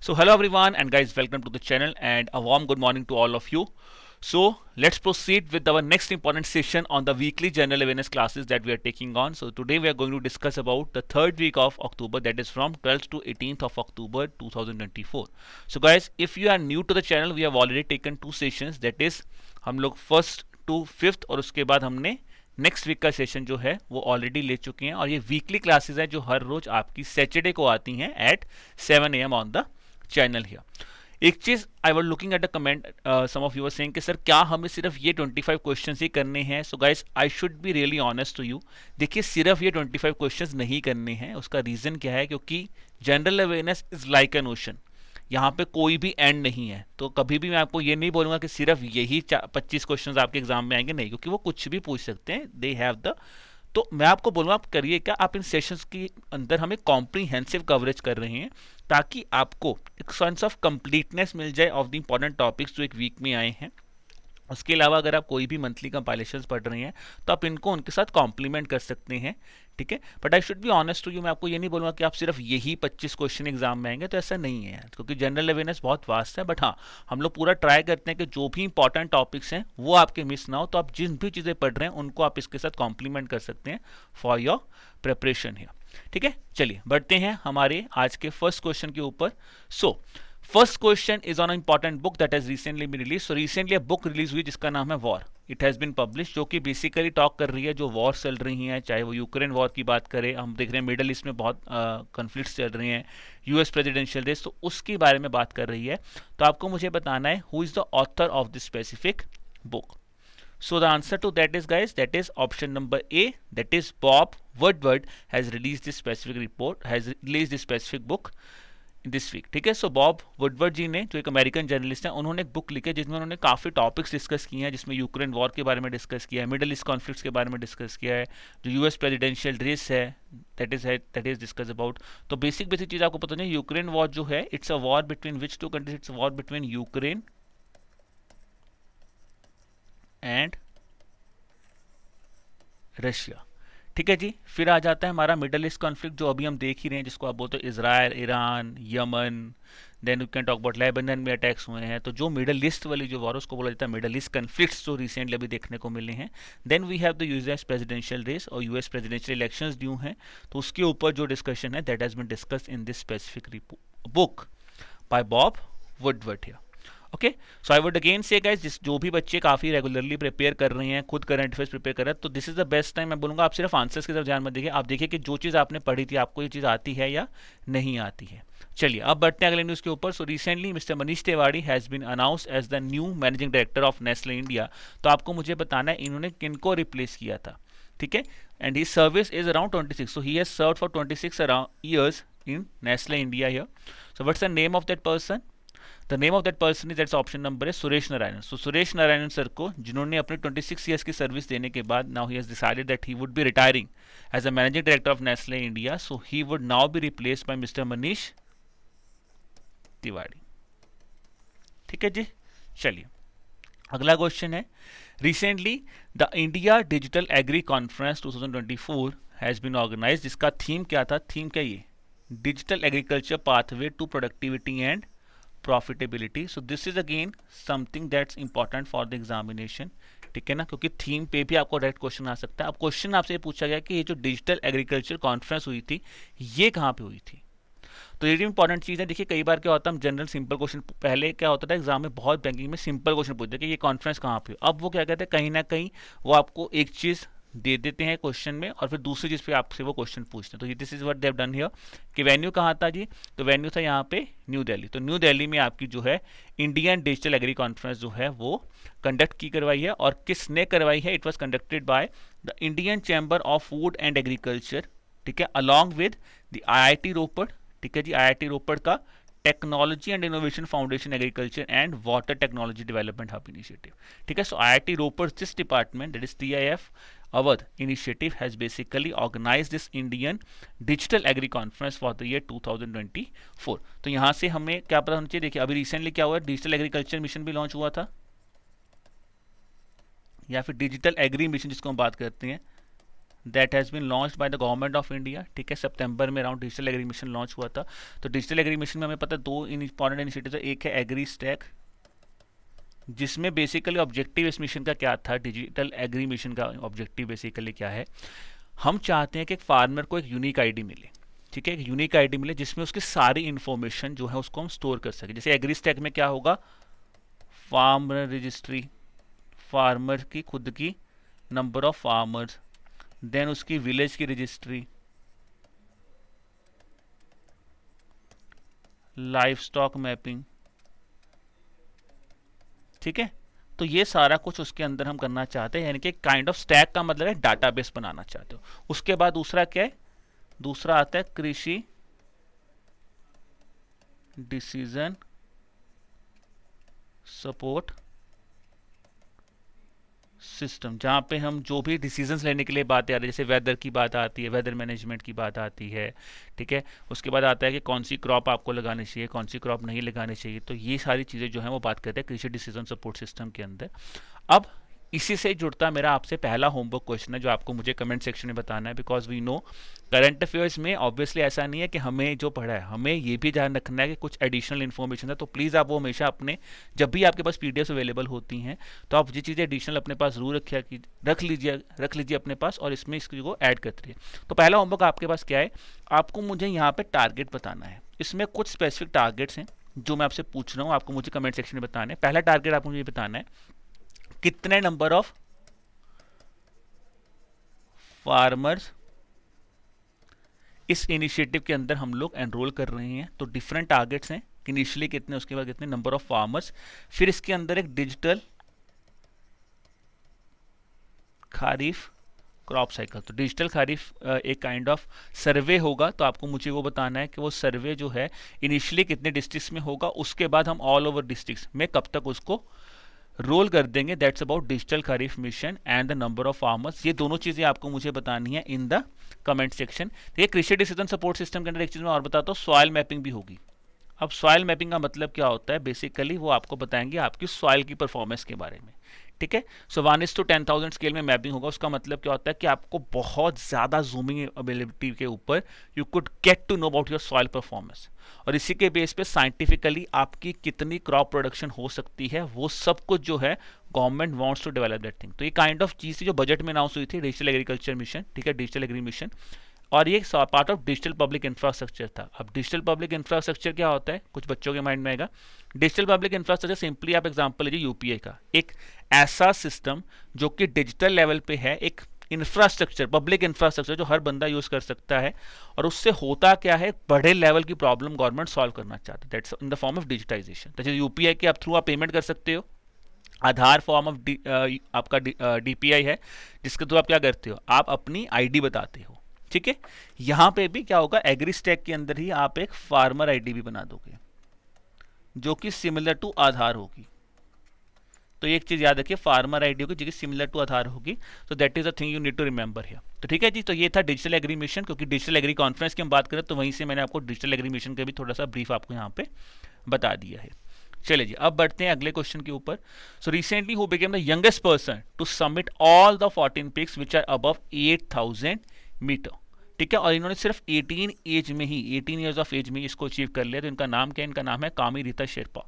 So hello everyone and guys, welcome to the channel and a warm good morning to all of you. So let's proceed with our next important session on the weekly general awareness classes that we are taking on. So today we are going to discuss about the third week of October, that is from 12th to 18th of October 2024. So guys, if you are new to the channel, we have already taken two sessions, that is हम लोग first to fifth और उसके बाद हमने next week का session जो है वो ऑलरेडी ले चुके हैं और ये वीकली क्लासेस हैं जो हर रोज आपकी सैटरडे को आती हैं at 7 AM on the channel here. एक चीज I were looking at a comment, some of you were saying कि सर क्या हमें सिर्फ ये 25 क्वेश्चंस ही करने हैं. So guys, I should be really honest to you. देखिए, सिर्फ ये 25 क्वेश्चंस नहीं करने हैं. उसका रीजन क्या है? क्योंकि general awareness is like an ocean. यहाँ पे कोई भी एंड नहीं है. तो कभी भी मैं आपको ये नहीं बोलूंगा कि सिर्फ यही 25 क्वेश्चंस आपके एग्जाम में आएंगे, नहीं, क्योंकि वो कुछ भी पूछ सकते हैं. They have the. तो मैं आपको बोलूँगा आप करिए क्या, आप इन सेशंस के अंदर हमें कॉम्प्रीहेंसिव कवरेज कर रहे हैं ताकि आपको एक सेंस ऑफ कंप्लीटनेस मिल जाए ऑफ द इंपॉर्टेंट टॉपिक्स जो एक वीक में आए हैं. उसके अलावा अगर आप कोई भी मंथली कंपाइलेशंस पढ़ रहे हैं तो आप इनको उनके साथ कॉम्प्लीमेंट कर सकते हैं, ठीक है. But I should be honest to you, मैं आपको ये नहीं बोलूँगा कि आप सिर्फ यही 25 क्वेश्चन एग्जाम में आएंगे, तो ऐसा नहीं है यार, क्योंकि जनरल अवेयरनेस बहुत वास्ट है. बट हाँ, हम लोग पूरा ट्राई करते हैं कि जो भी इंपॉर्टेंट टॉपिक्स हैं वो आपके मिस ना हो. तो आप जिन भी चीज़ें पढ़ रहे हैं उनको आप इसके साथ कॉम्प्लीमेंट कर सकते हैं फॉर योर प्रिपरेशन है, ठीक है. चलिए बढ़ते हैं हमारे आज के फर्स्ट क्वेश्चन के ऊपर. So first question is on important book that has recently been release. So recently एक बुक रिलीज हुई जिसका नाम है war. It has been publish, जो कि बेसिकली टॉक कर रही है जो वॉर चल रही हैं, चाहे वो यूक्रेन वॉर की बात करें, हम देख रहे हैं मिडल ईस्ट में बहुत कॉन्फ्लिक्ट्स चल रहे हैं, यूएस प्रेसिडेंशियल रेस, तो उसके बारे में बात कर रही है. तो आपको मुझे बताना है who is the author of this specific book. So the answer to that is, guys, that is option number A, that is Bob Woodward has released this specific report, has released this specific book in this week, ठीक है. सो Bob Woodward जी ने, जो एक American journalist हैं, उन्होंने एक book लिखी है जिसमें उन्होंने काफ़ी टॉपिक्स डिस्कस किए हैं, जिसमें यूक्रेन वॉर के बारे में डिस्कस किया है, मिडल ईस्ट कॉन्फ्लिक्ट्स के बारे में डिस्कस किया है, जो यूएस प्रेसिडेंशियल रेस है दैट इज डिस्कस अबाउट. तो बेसिक चीज़ आपको पता नहीं, यूक्रेन वॉर जो है it's a war between which two countries, it's a war between Ukraine and Russia, ठीक है जी. फिर आ जाता है हमारा मिडल ईस्ट कॉन्फ्लिक्ट जो अभी हम देख ही रहे हैं, जिसको आप बोलते हैं Israel, Iran, Yemen, then you can talk about Lebanon में अटैक्स हुए हैं. तो जो मिडल ईस्ट वाली जो वॉर उसको बोला जाता है मिडल ईस्ट कॉन्फ्लिक्ट्स, जो रिसेंटली अभी देखने को मिले हैं. Then we have the US presidential race और यूएस प्रेसिडेंशियल इलेक्शंस ड्यू हैं, तो उसके ऊपर जो डिस्कशन है that has been discussed in this specific book by Bob Woodward here. Okay, so I would again say guys, जो भी बच्चे काफ़ी रेगुलरली प्रिपेयर कर रहे हैं, खुद करंट अफेयर्स प्रिपेयर कर रहे हैं, तो this is the best time. मैं बोलूँगा आप सिर्फ आंसर्स की तरफ ध्यान मत देखिए, आप देखिए कि जो चीज़ आपने पढ़ी थी आपको ये चीज़ आती है या नहीं आती है. चलिए अब बढ़ते हैं अगले न्यूज़ के ऊपर. So recently mister Manish Tiwari has been announced as the new managing director of Nestle India. तो आपको मुझे बताना है इन्होंने किनको रिप्लेस किया था, ठीक है. And he service is around 26, so he has served for 26 years in Nestle India here. So what's the name of that person? The name of that person is, that's option number is Suresh Narayan. So Suresh Narayan sir को, जिन्होंने अपने 26 years की service देने के बाद now he has decided that he would be retiring as a managing director of Nestle India. So he would now be replaced by Mr. Manish Tiwari, ठीक है जी. चलिए अगला क्वेश्चन है. Recently the India digital agri conference 2024 has been organised, जिसका theme क्या था? Theme क्या ये? Digital agriculture pathway to productivity and profitability. So this is again something that's important for the examination, ठीक है ना, क्योंकि थीम पे भी आपको डायरेक्ट क्वेश्चन आ सकता है. अब क्वेश्चन आपसे ये पूछा गया कि ये जो डिजिटल एग्रीकल्चर कॉन्फ्रेंस हुई थी ये कहाँ पे हुई थी? तो ये इंपॉर्टेंट चीज़ है. देखिए कई बार क्या होता है, हम जनरल सिंपल क्वेश्चन, पहले क्या होता था एग्जाम में, बहुत बैंकिंग में सिंपल क्वेश्चन पूछते हैं कि ये कॉन्फ्रेंस कहाँ पे. अब वो क्या कहते हैं, कहीं ना कहीं वो आपको एक चीज़ दे देते हैं क्वेश्चन में और फिर दूसरी चीज़ पे आपसे वो क्वेश्चन पूछते हैं. तो this is what they have done here. कि वेन्यू कहाँ था जी? तो वेन्यू था यहाँ पे न्यू दिल्ली. तो न्यू दिल्ली में आपकी जो है इंडियन डिजिटल एग्री कॉन्फ्रेंस जो है वो कंडक्ट की करवाई है. और किसने करवाई है? It was conducted by the Indian chamber of food and agriculture, ठीक है, अलॉन्ग विद द IIT रोपड़, ठीक है जी. IIT रोपड़ का technology and innovation foundation agriculture and water technology development hub initiative, ठीक है. सो IIT Ropar this department, that is TIF Awadh initiative has basically organized this Indian Digital Agri Conference for the year 2024. तो यहाँ से हमें क्या पता होना चाहिए? देखिए अभी रिसेंटली क्या हुआ, डिजिटल एग्रीकल्चर मिशन भी लॉन्च हुआ था, या फिर डिजिटल एग्री मिशन जिसको हम बात करते हैं, that has been launched by the government of India. ठीक है, सितंबर में around digital agri mission launch हुआ था। तो डिजिटल एग्री मिशन में हमें पता है 2 इंपॉर्टेंट इनिशिएटिव है। एक है एग्री स्टैक, जिसमें बेसिकली ऑब्जेक्टिव इस मिशन का क्या था, डिजिटल एग्री मिशन का ऑब्जेक्टिव बेसिकली क्या है, हम चाहते हैं कि एक फार्मर को एक यूनिक आईडी मिले। ठीक है, एक यूनिक आईडी मिले जिसमें उसकी सारी इन्फॉर्मेशन जो है उसको हम स्टोर कर सकें। जैसे एग्री स्टैक में क्या होगा, फार्मर रजिस्ट्री, फार्मर की खुद की नंबर ऑफ फार्मर्स, देन उसकी विलेज की रजिस्ट्री, लाइफ स्टॉक मैपिंग। ठीक है, तो ये सारा कुछ उसके अंदर हम करना चाहते हैं, यानी कि काइंड ऑफ स्टैक का मतलब है डाटाबेस बनाना चाहते हो। उसके बाद दूसरा क्या है, दूसरा आता है कृषि डिसीजन सपोर्ट सिस्टम, जहाँ पे हम जो भी डिसीजंस लेने के लिए बातें आ रही है, जैसे वेदर की बात आती है, वेदर मैनेजमेंट की बात आती है। ठीक है, उसके बाद आता है कि कौन सी क्रॉप आपको लगानी चाहिए, कौन सी क्रॉप नहीं लगानी चाहिए। तो ये सारी चीज़ें जो हैं वो बात करते हैं कृषि डिसीजन सपोर्ट सिस्टम के अंदर। अब इसी से जुड़ता मेरा आपसे पहला होमवर्क क्वेश्चन है जो आपको मुझे कमेंट सेक्शन में बताना है, because we know current affairs में ऑब्वियसली ऐसा नहीं है कि हमें जो पढ़ा है, हमें ये भी ध्यान रखना है कि कुछ एडिशनल इन्फॉर्मेशन है। तो प्लीज़ आप वो हमेशा अपने, जब भी आपके पास पीडीएफ अवेलेबल होती हैं तो आप ये चीज़ें एडिशनल अपने पास जरूर रख लीजिए अपने पास, और इसमें इसको ऐड करते रहिए। तो पहला होमवर्क आपके पास क्या है, आपको मुझे यहाँ पर टारगेट बताना है। इसमें कुछ स्पेसिफिक टारगेट्स हैं जो मैं आपसे पूछ रहा हूँ, आपको मुझे कमेंट सेक्शन में बताना है। पहला टारगेट आपको मुझे बताना है कितने नंबर ऑफ फार्मर्स इस इनिशिएटिव के अंदर हम लोग एनरोल कर रहे हैं। तो डिफरेंट टारगेट्स हैं, इनिशियली कितने, उसके बाद कितने नंबर ऑफ फार्मर्स, फिर इसके अंदर एक डिजिटल खारिफ क्रॉप साइकिल। तो डिजिटल खारिफ एक काइंड ऑफ सर्वे होगा, तो आपको मुझे वो बताना है कि वो सर्वे जो है इनिशियली कितने डिस्ट्रिक्ट्स में होगा, उसके बाद हम ऑल ओवर डिस्ट्रिक्ट्स में कब तक उसको रोल कर देंगे। That's about digital kharif mission and the number of farmers. ये दोनों चीजें आपको मुझे बतानी है इन द कमेंट सेक्शन। देखिए, कृषि डिसीजन सपोर्ट सिस्टम के अंदर एक चीज मैं और बताता हूँ, सॉइल मैपिंग भी होगी। अब सॉइल मैपिंग का मतलब क्या होता है, बेसिकली वो आपको बताएंगे आपकी सॉइल की परफॉर्मेंस के बारे में। ठीक है, सो 1:10,000 स्केल में मैपिंग होगा। उसका मतलब क्या होता है कि आपको बहुत ज़्यादा जूमिंग एबिलिटी के ऊपर you could get to know about your soil performance, और इसी के बेस पे साइंटिफिकली आपकी कितनी क्रॉप प्रोडक्शन हो सकती है, वो सब कुछ जो है government wants to develop that thing. तो ये काइंड ऑफ चीज़ थी जो बजट में अनाउंस हुई थी, डिजिटल एग्रीकल्चर मिशन। ठीक है, डिजिटल एग्री मिशन, और ये part of digital public infrastructure था। अब डिजिटल पब्लिक इंफ्रास्ट्रक्चर क्या होता है, कुछ बच्चों के माइंड में आएगा। डिजिटल पब्लिक इंफ्रास्ट्रक्चर सिंपली आप एग्जांपल लीजिए यूपीआई का, एक ऐसा सिस्टम जो कि डिजिटल लेवल पे है, एक इंफ्रास्ट्रक्चर, पब्लिक इंफ्रास्ट्रक्चर जो हर बंदा यूज कर सकता है, और उससे होता क्या है, बड़े लेवल की प्रॉब्लम गवर्नमेंट सॉल्व करना चाहती है। That's in the form of digitisation. जैसे यूपीआई के आप थ्रू आप पेमेंट कर सकते हो, आधार फॉर्म ऑफ आपका डीपीआई है, जिसके थ्रू आप क्या करते हो, आप अपनी आईडी बताते हो। ठीक है, यहां पे भी क्या होगा, एग्री स्टैक के अंदर ही आप एक फार्मर आईडी भी बना दोगे जो कि सिमिलर टू आधार होगी। तो एक चीज याद रखिए, फार्मर आईडी होगी जो कि सिमिलर टू आधार होगी। तो that is a thing you need to remember here. तो ठीक है जी, तो ये था डिजिटल एग्री मिशन। क्योंकि डिजिटल एग्री कॉन्फ्रेंस की हम बात करें तो वहीं से मैंने आपको डिजिटल एग्री मिशन का भी थोड़ा सा ब्रीफ आपको यहाँ पे बता दिया है। चलिए जी, अब बढ़ते हैं अगले क्वेश्चन के ऊपर। So recently who became the youngest person to submit all the 14 peaks which are above 8,000 metre. ठीक है, और इन्होंने सिर्फ 18 ईयर्स ऑफ एज में इसको अचीव कर लिया। तो इनका नाम क्या है, इनका नाम है कामी रीता शेरपा।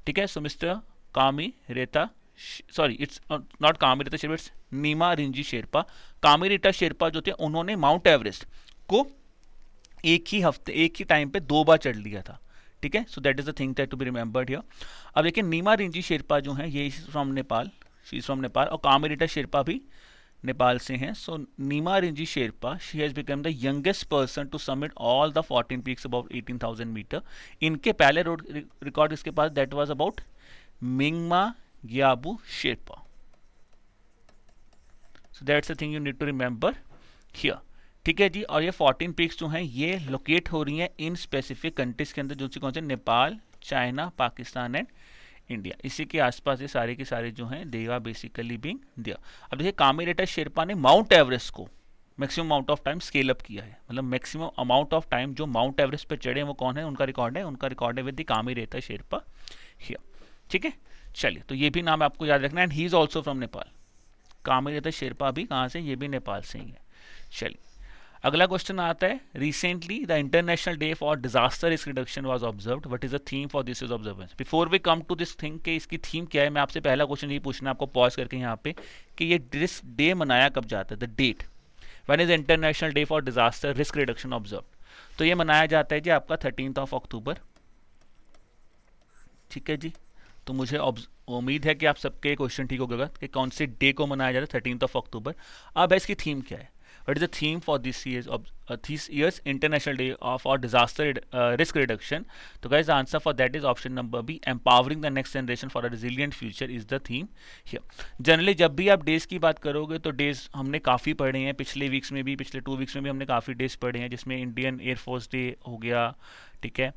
ठीक है, सो मिस्टर कामी रीता, सॉरी इट्स नॉट कामी रीता शेरपा, इट्स नीमा रिंजी शेरपा। कामी रीता शेरपा जो थे उन्होंने माउंट एवरेस्ट को एक ही टाइम पे 2 बार चढ़ लिया था। ठीक है, so that is the thing that to be remembered here. अब देखिए, नीमा रिंजी शेरपा जो है ये from Nepal, she is from Nepal, और कामी रीता शेरपा भी नेपाल से हैं। So Nima Rinji Sherpa, she has become the youngest person to submit all the 14 peaks about 18,000 metre. इनके पहले रोड रिकॉर्ड इसके पास, that was about Mingma Gyabu Sherpa. So that's the thing you need to remember here. ठीक है जी, और ये 14 पीक्स जो हैं ये लोकेट हो रही हैं इन स्पेसिफिक कंट्रीज के अंदर, जो कौन से, Nepal, China, Pakistan and India. इसी के आसपास ये सारे के सारे जो हैं they are basically being there. अब देखिए, कामी रीता शेरपा ने माउंट एवरेस्ट को maximum amount of time scale up किया है, मतलब मैक्सिमम अमाउंट ऑफ टाइम जो माउंट एवरेस्ट पे चढ़े वो कौन है, उनका रिकॉर्ड है विद द कामी रीता शेरपा हियर। ठीक है, चलिए, तो ये भी नाम आपको याद रखना है। And he is also from Nepal. कामी रीता शेरपा भी कहाँ से, ये भी नेपाल से ही है। चलिए अगला क्वेश्चन आता है, recently the international day for disaster risk reduction was observed, what is the theme for this is observance. Before we come to this thing कि इसकी थीम क्या है, मैं आपसे पहला क्वेश्चन ये पूछना आपको पॉज करके यहाँ पे कि ये रिस्क डे मनाया कब जाता है, the date when is international day for disaster risk reduction observe. तो ये मनाया जाता है जी आपका 13 अक्टूबर, ठीक है जी। तो मुझे उम्मीद है कि आप सबके क्वेश्चन ठीक हो गया कि कौन से डे को मनाया जाता है, 13 अक्टूबर। अब इसकी थीम क्या है, what is the theme for this year's international day for disaster risk reduction. तो guys the answer for that is option number B, empowering the next generation for a resilient future is the theme here. Generally जब भी आप days की बात करोगे तो days हमने काफ़ी पढ़े हैं, पिछले वीक्स में भी, पिछले 2 वीक्स में भी हमने काफ़ी डेज पढ़े हैं, जिसमें इंडियन एयरफोर्स डे हो गया, ठीक है।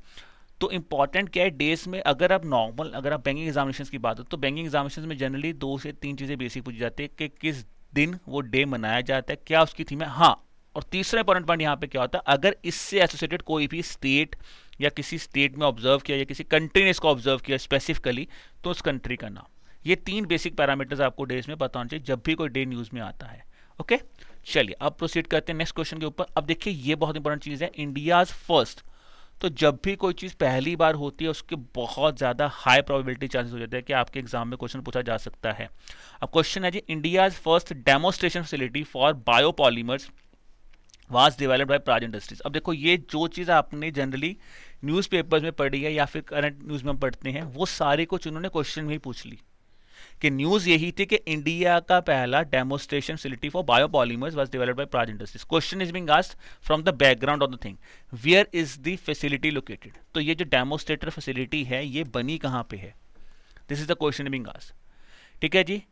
तो इंपॉर्टेंट क्या है डेज में, अगर आप बैंकिंग एग्जामिनेशन की बात हो तो बैंकिंग एग्जामिनेशन में जनरली 2 से 3 चीज़ें बेसिक पूछी जाती है कि किस दिन वो डे मनाया जाता है, क्या उसकी थीम है। हाँ, और तीसरा इंपॉर्टेंट पॉइंट यहाँ पे क्या होता है, अगर इससे एसोसिएटेड कोई भी स्टेट या किसी स्टेट में ऑब्जर्व किया या किसी कंट्री ने इसको ऑब्जर्व किया स्पेसिफिकली, तो उस कंट्री का नाम। ये 3 बेसिक पैरामीटर्स आपको डेज में पता होना चाहिए जब भी कोई डे न्यूज़ में आता है। ओके, चलिए अब प्रोसीड करते हैं नेक्स्ट क्वेश्चन के ऊपर। अब देखिए ये बहुत इंपॉर्टेंट चीज़ है, इंडियाज फर्स्ट। तो जब भी कोई चीज़ पहली बार होती है उसके बहुत ज़्यादा हाई प्रोबेबिलिटी चांसेस हो जाते हैं कि आपके एग्जाम में क्वेश्चन पूछा जा सकता है। अब क्वेश्चन है जी, India's first demonstration facility for biopolymers was developed by Praj Industries. अब देखो ये जो चीज़ आपने जनरली न्यूज़पेपर्स में पढ़ी है या फिर करंट न्यूज़ में पढ़ते हैं, वो सारी कुछ उन्होंने क्वेश्चन में ही पूछ ली कि न्यूज़ यही थी कि इंडिया का पहला demonstration facility for biopolymers was developed by Praj Industries. Question is being asked from the background of the thing, where is the facility located. तो ये जो डेमोस्ट्रेटर फैसिलिटी है ये बनी कहाँ पे है, this is the question being asked, ठीक है जी।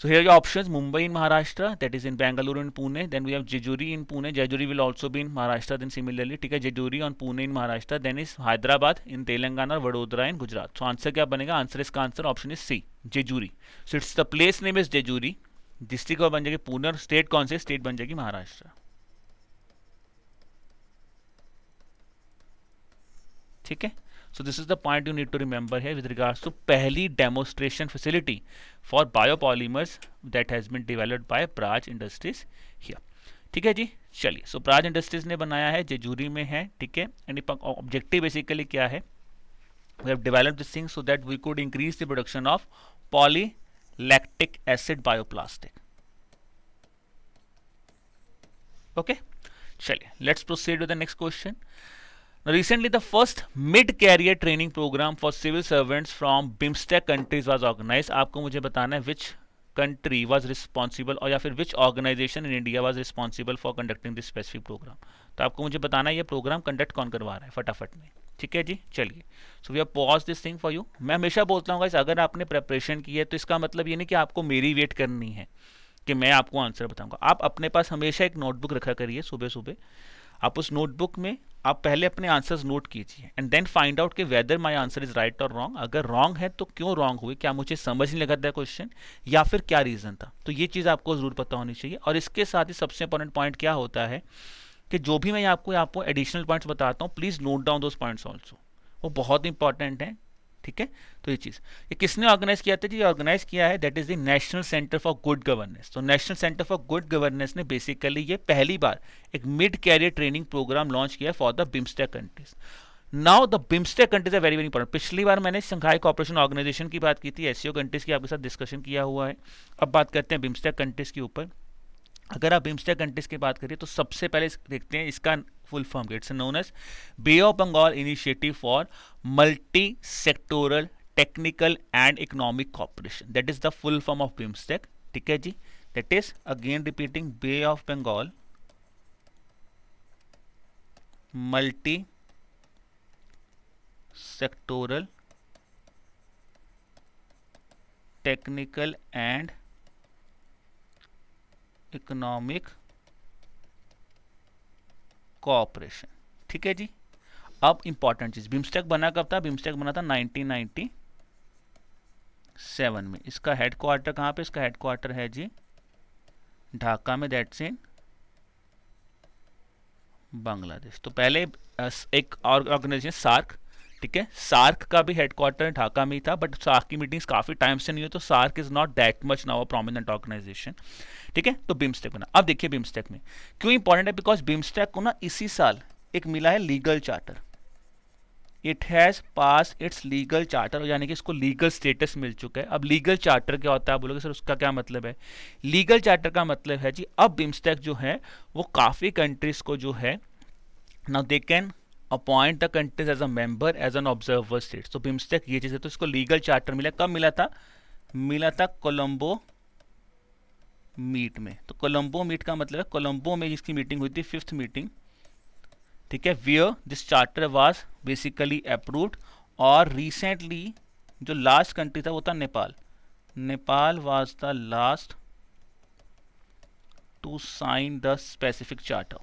So here are your options: Mumbai in Maharashtra, that is in Bangalore and Pune. Then we have Jejuri in Pune. Jejuri will also be in Maharashtra. Then similarly, ठीक है, Jejuri on Pune in Maharashtra. Then is Hyderabad in Telangana, Vadodara in Gujarat. So answer क्या बनेगा, answer इसका answer option is C, Jejuri. So it's the place name is Jejuri, district बन जाएगी पुणे, और state कौन से, स्टेट बन जाएगी महाराष्ट्र, ठीक है। So this is the point you need to remember here with regards to पहली demonstration facility for biopolymers that has been developed by Praj Industries here, ठीक है जी। चलिए, so Praj Industries ने बनाया है, जेजूरी में है, ठीक है। एंड ऑब्जेक्टिव बेसिकली क्या है, we have developed this thing so that we could increase the production of polylactic acid bioplastic, okay। चलिए, let's proceed with the next question. Now, recently, the first mid-career training program for civil servants from BIMSTEC countries was organized. आपको मुझे बताना है which country was responsible, और या फिर which organization in India was responsible for conducting this specific program. तो आपको मुझे बताना है ये प्रोग्राम कंडक्ट कौन करवा रहा है फटाफट में, ठीक है जी। चलिए, so we have pause this thing for you. मैं हमेशा बोलता हूँ गाइस, अगर आपने प्रिपरेशन की है तो इसका मतलब ये नहीं कि आपको मेरी वेट करनी है कि मैं आपको आंसर बताऊंगा। आप अपने पास हमेशा एक नोटबुक रखा करिए, सुबह सुबह आप उस नोटबुक में आप पहले अपने आंसर्स नोट कीजिए एंड देन फाइंड आउट कि whether my answer is right और रॉन्ग। अगर रॉन्ग है तो क्यों रॉन्ग हुई, क्या मुझे समझ नहीं लगा था क्वेश्चन, या फिर क्या रीज़न था। तो ये चीज़ आपको ज़रूर पता होनी चाहिए। और इसके साथ ही सबसे इंपॉर्टेंट पॉइंट क्या होता है कि जो भी मैं आपको एडिशनल पॉइंट्स बताता हूँ, please note down those points also, वो बहुत इंपॉर्टेंट है, ठीक है। तो ये चीज़ ये किसने ऑर्गेनाइज किया था जी, ऑर्गेनाइज किया है that is the national centre for good governance. तो national centre for good governance ने बेसिकली ये पहली बार एक mid career training programme launch किया for the BIMSTEC countries. Now the BIMSTEC countries are very very important. पिछली बार मैंने शंघाई कोऑपरेशन ऑर्गेनाइजेशन की बात की थी, एससीओ कंट्रीज की आपके साथ डिस्कशन किया हुआ है। अब बात करते हैं बिम्स्टेक कंट्रीज के ऊपर। अगर आप बिम्स्टेक कंट्रीज की बात करिए तो सबसे पहले देखते हैं इसका full form, it's known as Bay of Bengal initiative for multi sectoral technical and economic cooperation, that is the full form of BIMSTEC, ठीक है जी। That is again repeating, Bay of Bengal multi sectoral technical and economic cooperation, ठीक है जी। अब important चीज, BIMSTEC बना कब था, बिम्स्टेक बना था 1997 में। इसका हेडक्वार्टर कहाँ पे, इसका हेडक्वार्टर है जी ढाका में, दैट्स इन बांग्लादेश। तो पहले एक ऑर्गेनाइजेशन सार्क, ठीक है, सार्क का भी हेडक्वार्टर ढाका में ही था, बट सार्क की मीटिंग्स काफी टाइम से नहीं हुई, तो SAARC is not that much now a prominent organisation. ठीक है, तो बिम्स्टेक बना। अब देखिए बिम्स्टेक में क्यों इंपॉर्टेंट है, बिकॉज बिम्स्टेक को ना इसी साल एक मिला है legal charter, it has pass it's legal charter, यानी कि इसको लीगल स्टेटस मिल चुका है। अब लीगल चार्टर क्या होता है, आप बोलोगे सर उसका क्या मतलब है। लीगल चार्टर का मतलब है जी, अब बिम्स्टेक जो है वो काफी कंट्रीज को जो है now they can appoint the countries as a member as an observer state. तो बिम्स्टेक ये चीज है, तो इसको लीगल चार्टर मिला। कब मिला था, मिला था कोलंबो मीट में। तो कोलंबो मीट का मतलब है कोलंबो में जिसकी मीटिंग हुई थी, 5th मीटिंग, ठीक है, where this charter was basically approved. और रिसेंटली जो लास्ट कंट्री था वो था Nepal. Nepal was the last to sign the specific charter.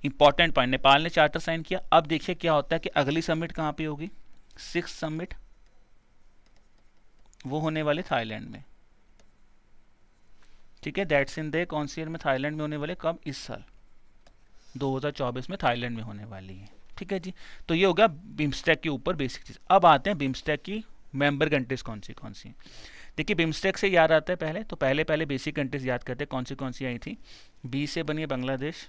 Important point, Nepal ने चार्टर साइन किया। अब देखिए क्या होता है कि अगली समिट कहां पे होगी, 6th समिट, वो होने वाले थाईलैंड में। ठीक है, दैट्स इन द कौन सी ईयर में, थाईलैंड में होने वाले, कब, इस साल 2024 में थाईलैंड में होने वाली है। ठीक है जी, तो ये हो गया बिम्स्टेक के ऊपर बेसिक चीज। अब आते हैं बिम्स्टेक की मेंबर कंट्रीज कौन सी। देखिए बिम्स्टेक से याद आता है पहले, तो पहले बेसिक कंट्रीज याद करते हैं कौन सी आई थी। बी से बनी है बांग्लादेश,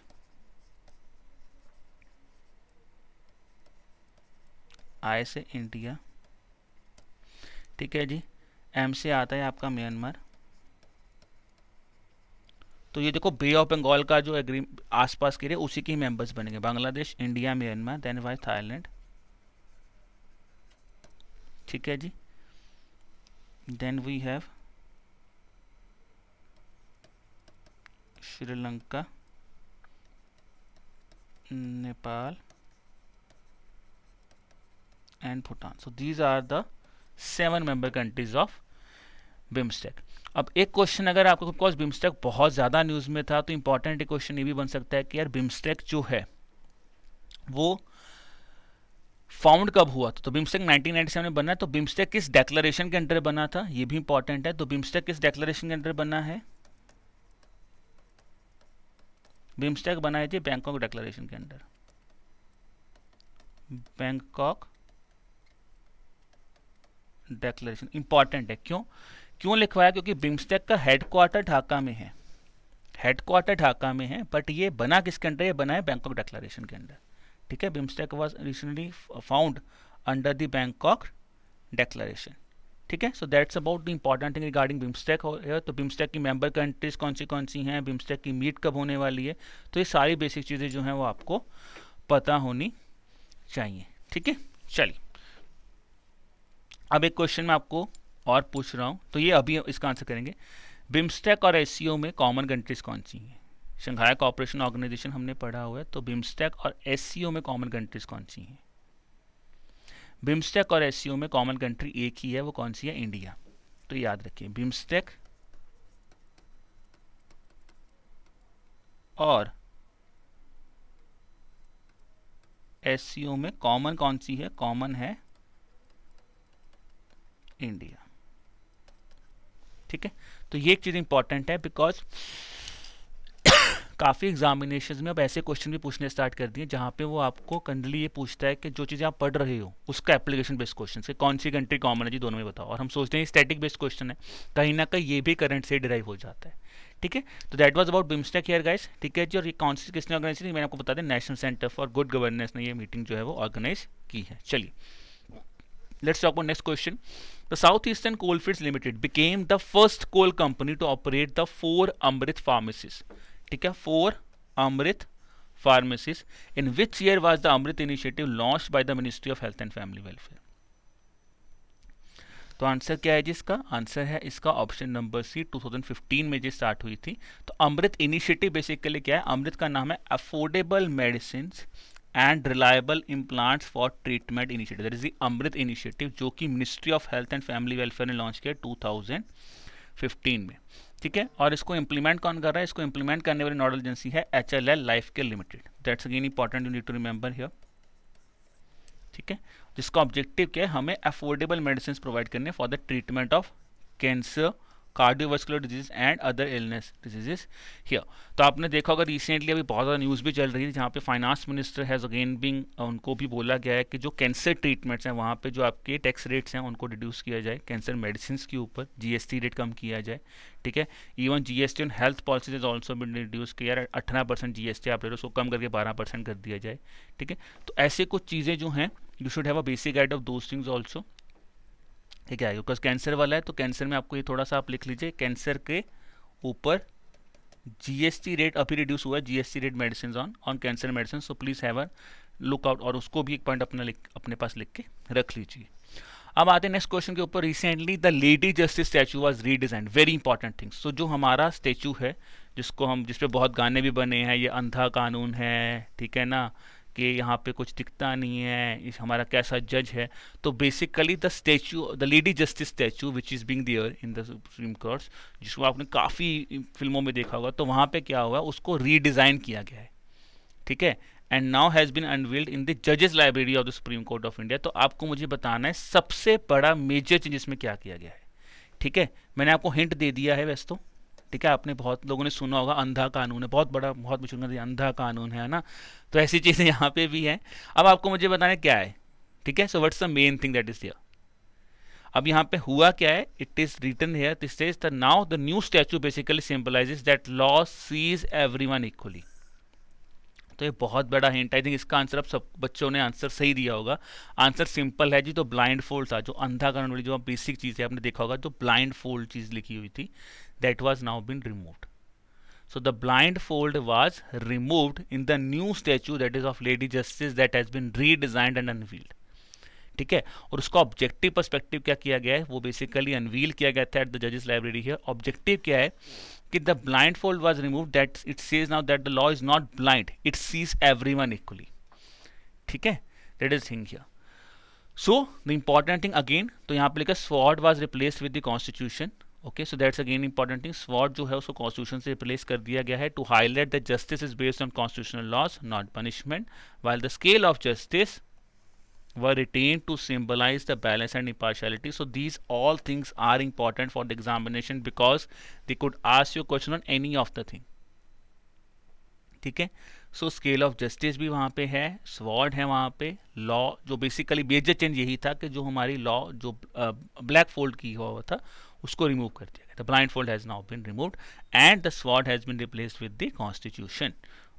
आई से इंडिया, ठीक है जी, एम से आता है आपका म्यांमार। तो ये देखो बे ऑफ बंगाल का जो आसपास के रहे उसी के मेंबर्स बनेंगे, Bangladesh, India, Myanmar, then why Thailand. ठीक है जी, then we have Sri Lanka, Nepal and Bhutan. So these are the 7 member countries of BIMSTEC. अब एक क्वेश्चन अगर आपको, बिकॉज बिम्स्टेक बहुत ज़्यादा न्यूज़ में था, तो इंपॉर्टेंट एक क्वेश्चन ये भी बन सकता है कि यार बिम्स्टेक जो है वो फाउंड कब हुआ था। तो बिम्स्टेक 1997 में बना है, तो बिम्स्टेक किस डेक्लेरेशन के अंडर बना था, ये भी इंपॉर्टेंट है। तो बिम्स्टेक किस डेक्लेरेशन के अंडर बना है, बिम्स्टेक बना है जी बैंकॉक डेक्लेरेशन के अंडर। बैंकॉक डेक्लेरेशन इंपॉर्टेंट है, क्यों लिखवाया, क्योंकि बिम्स्टेक का हेडक्वार्टर ढाका में है, बट ये बना किसके अंडर, ये बना है बैंकॉक डेक्लेरेशन के अंडर। ठीक है, BIMSTEC was recently found under the Bangkok declaration. ठीक है, so that's about the important thing regarding BIMSTEC. तो बिम्स्टेक की मेंबर कंट्रीज कौन सी हैं, बिम्स्टेक की मीट कब होने वाली है, तो ये सारी बेसिक चीज़ें जो हैं वो आपको पता होनी चाहिए। ठीक है, चलिए अब एक क्वेश्चन मैं आपको और पूछ रहा हूँ, तो ये अभी इसका आंसर करेंगे। बिम्स्टेक और एससीओ में कॉमन कंट्रीज कौन सी हैं, शंघाई कोऑपरेशन ऑर्गेनाइजेशन हमने पढ़ा हुआ है, तो बिम्स्टेक और एससीओ में कॉमन कंट्रीज कौन सी हैं। बिम्स्टेक और एससीओ में कॉमन कंट्री एक ही है, वो कौन सी है, इंडिया। तो याद रखिए बिम्स्टेक और एससीओ में कॉमन कौन सी है, कॉमन है इंडिया। ठीक है, तो ये एक चीज इंपॉर्टेंट है, बिकॉज काफ़ी एग्जामिनेशन में अब ऐसे क्वेश्चन भी पूछने स्टार्ट कर दिए जहाँ पे वो आपको कंडली ये पूछता है कि जो चीज़ें आप पढ़ रहे हो उसका एप्लीकेशन बेस्ड क्वेश्चन से कौन सी कंट्री कॉमन है जी, दोनों में बताओ। और हम सोचते हैं स्टैटिक बेस्ड क्वेश्चन है, कहीं ना कहीं ये भी करंट से डिराइव हो जाता है। ठीक है, तो that was about BIMSTEC here guys. ठीक है जी, और ये कौन सी किसने ऑर्गेनाइज की, मैंने आपको बता दें national centre for good governance ने ये मीटिंग जो है वो ऑर्गेनाइज की है। चलिए let's talk about next question. The Southeastern Coalfields Limited became the first coal company to operate the 4 Amrit pharmacies. ठीक है, 4 Amrit pharmacies. In which year was the Amrit initiative launched by the Ministry of Health and Family Welfare? तो answer क्या है जी इसका, answer है इसका option number सी, 2015 में जी start हुई थी। तो अमृत इनिशिएटिव बेसिकली क्या है, अमृत का नाम है affordable medicine and reliable implants for treatment initiative, that is the AMRIT initiative, जो कि ministry of health and family welfare ने लॉन्च किया 2015 में। ठीक है, और इसको इंप्लीमेंट कौन कर रहा है, इसको इंप्लीमेंट करने वाली नोडल एजेंसी है HLL life care limited. That's again important, you need to remember here. ठीक है, जिसका ऑब्जेक्टिव क्या है, हमें अफोर्डेबल मेडिसिन प्रोवाइड करने for the treatment of cancer cardiovascular disease and other illness diseases here. तो आपने देखा होगा रिसेंटली अभी बहुत ज़्यादा न्यूज़ भी चल रही है जहाँ पे finance minister has again being, उनको भी बोला गया है कि जो कैंसर ट्रीटमेंट्स हैं वहाँ पे जो आपके टैक्स रेट्स हैं उनको रिड्यूस किया जाए, कैंसर मेडिसिन के ऊपर जीएसटी रेट कम किया जाए, ठीक है। Even GST on health policies is also been reduce किया, 18% जीएसटी आप ले लो उसको कम करके 12% कर दिया जाए, ठीक है। तो ऐसे कुछ चीज़ें जो हैं you should have a basic guide of those things also, ठीक है। बिकॉज कैंसर वाला है तो कैंसर में आपको ये थोड़ा सा आप लिख लीजिए, कैंसर के ऊपर जीएसटी रेट अभी रिड्यूस हुआ है, GST rate medicine on cancer medicine, so please have a look out, और उसको भी एक पॉइंट अपने पास लिख के रख लीजिए। अब आते हैं नेक्स्ट क्वेश्चन के ऊपर। Recently the lady justice statue was redesign, very important things. So जो हमारा स्टैचू है जिस पे बहुत गाने भी बने हैं, ये अंधा कानून है, ठीक है ना, कि यहाँ पे कुछ दिखता नहीं है, इस हमारा कैसा जज है। तो basically the statue, the lady justice statue which is being there in the supreme courts, जिसको आपने काफ़ी फिल्मों में देखा होगा, तो वहाँ पे क्या हुआ, उसको रीडिज़ाइन किया गया है, ठीक है। And now has been unveiled in the जजेस library of the supreme court of India. तो आपको मुझे बताना है सबसे बड़ा मेजर चेंज इसमें क्या किया गया है, ठीक है। मैंने आपको हिंट दे दिया है वैसे तो, ठीक है, आपने बहुत लोगों ने सुना होगा अंधा कानून है, बहुत बड़ा, बहुत मशहूर अंधा कानून है ना, तो ऐसी चीज़ें यहाँ पे भी हैं। अब आपको मुझे बताना है क्या है, ठीक है। So what's the main thing that is here. अब यहाँ पे हुआ क्या है, it is written here, this is the now the new statue basically symbolises that law sees everyone equally. तो ये बहुत बड़ा हिंट, आई थिंक इसका आंसर अब सब बच्चों ने आंसर सही दिया होगा। आंसर सिंपल है जी, तो ब्लाइंड फोल्ड था, जो अंधा कानून वाली जो बेसिक चीज़ है आपने देखा होगा, जो ब्लाइंड फोल्ड चीज़ लिखी हुई थी, that was now been removed. So the blindfold was removed in the new statue that is of Lady Justice that has been redesigned and unveiled. ठीक है, और उसका ऑब्जेक्टिव पर्सपेक्टिव क्या किया गया है, वो बेसिकली अनवील किया गया था एट द जजेस लाइब्रेरी है। ऑब्जेक्टिव क्या है कि the blindfold was remove, that it says now that the law is not blind, it sees everyone equally, ठीक है, that is thing here. So the important thing again, तो यहाँ पे लिखा sword was replaced with the constitution, okay, so that's again important thing. Sword जो है उसको constitution से रिप्लेस कर दिया गया है, to highlight that justice is based on constitutional laws not punishment, while the scale of justice were retained to symbolize the balance and impartiality. So these all things are important for the examination because they could ask you question on any of the thing, ठीक है। सो scale of justice भी वहाँ पे है, sword है वहाँ पे, law जो बेसिकली मेजर चेंज यही था कि जो हमारी लॉ जो ब्लैक फोल्ड की हुआ था उसको रिमूव कर दिया गया। The blindfold has now been removed and the sword has been replaced with the constitution,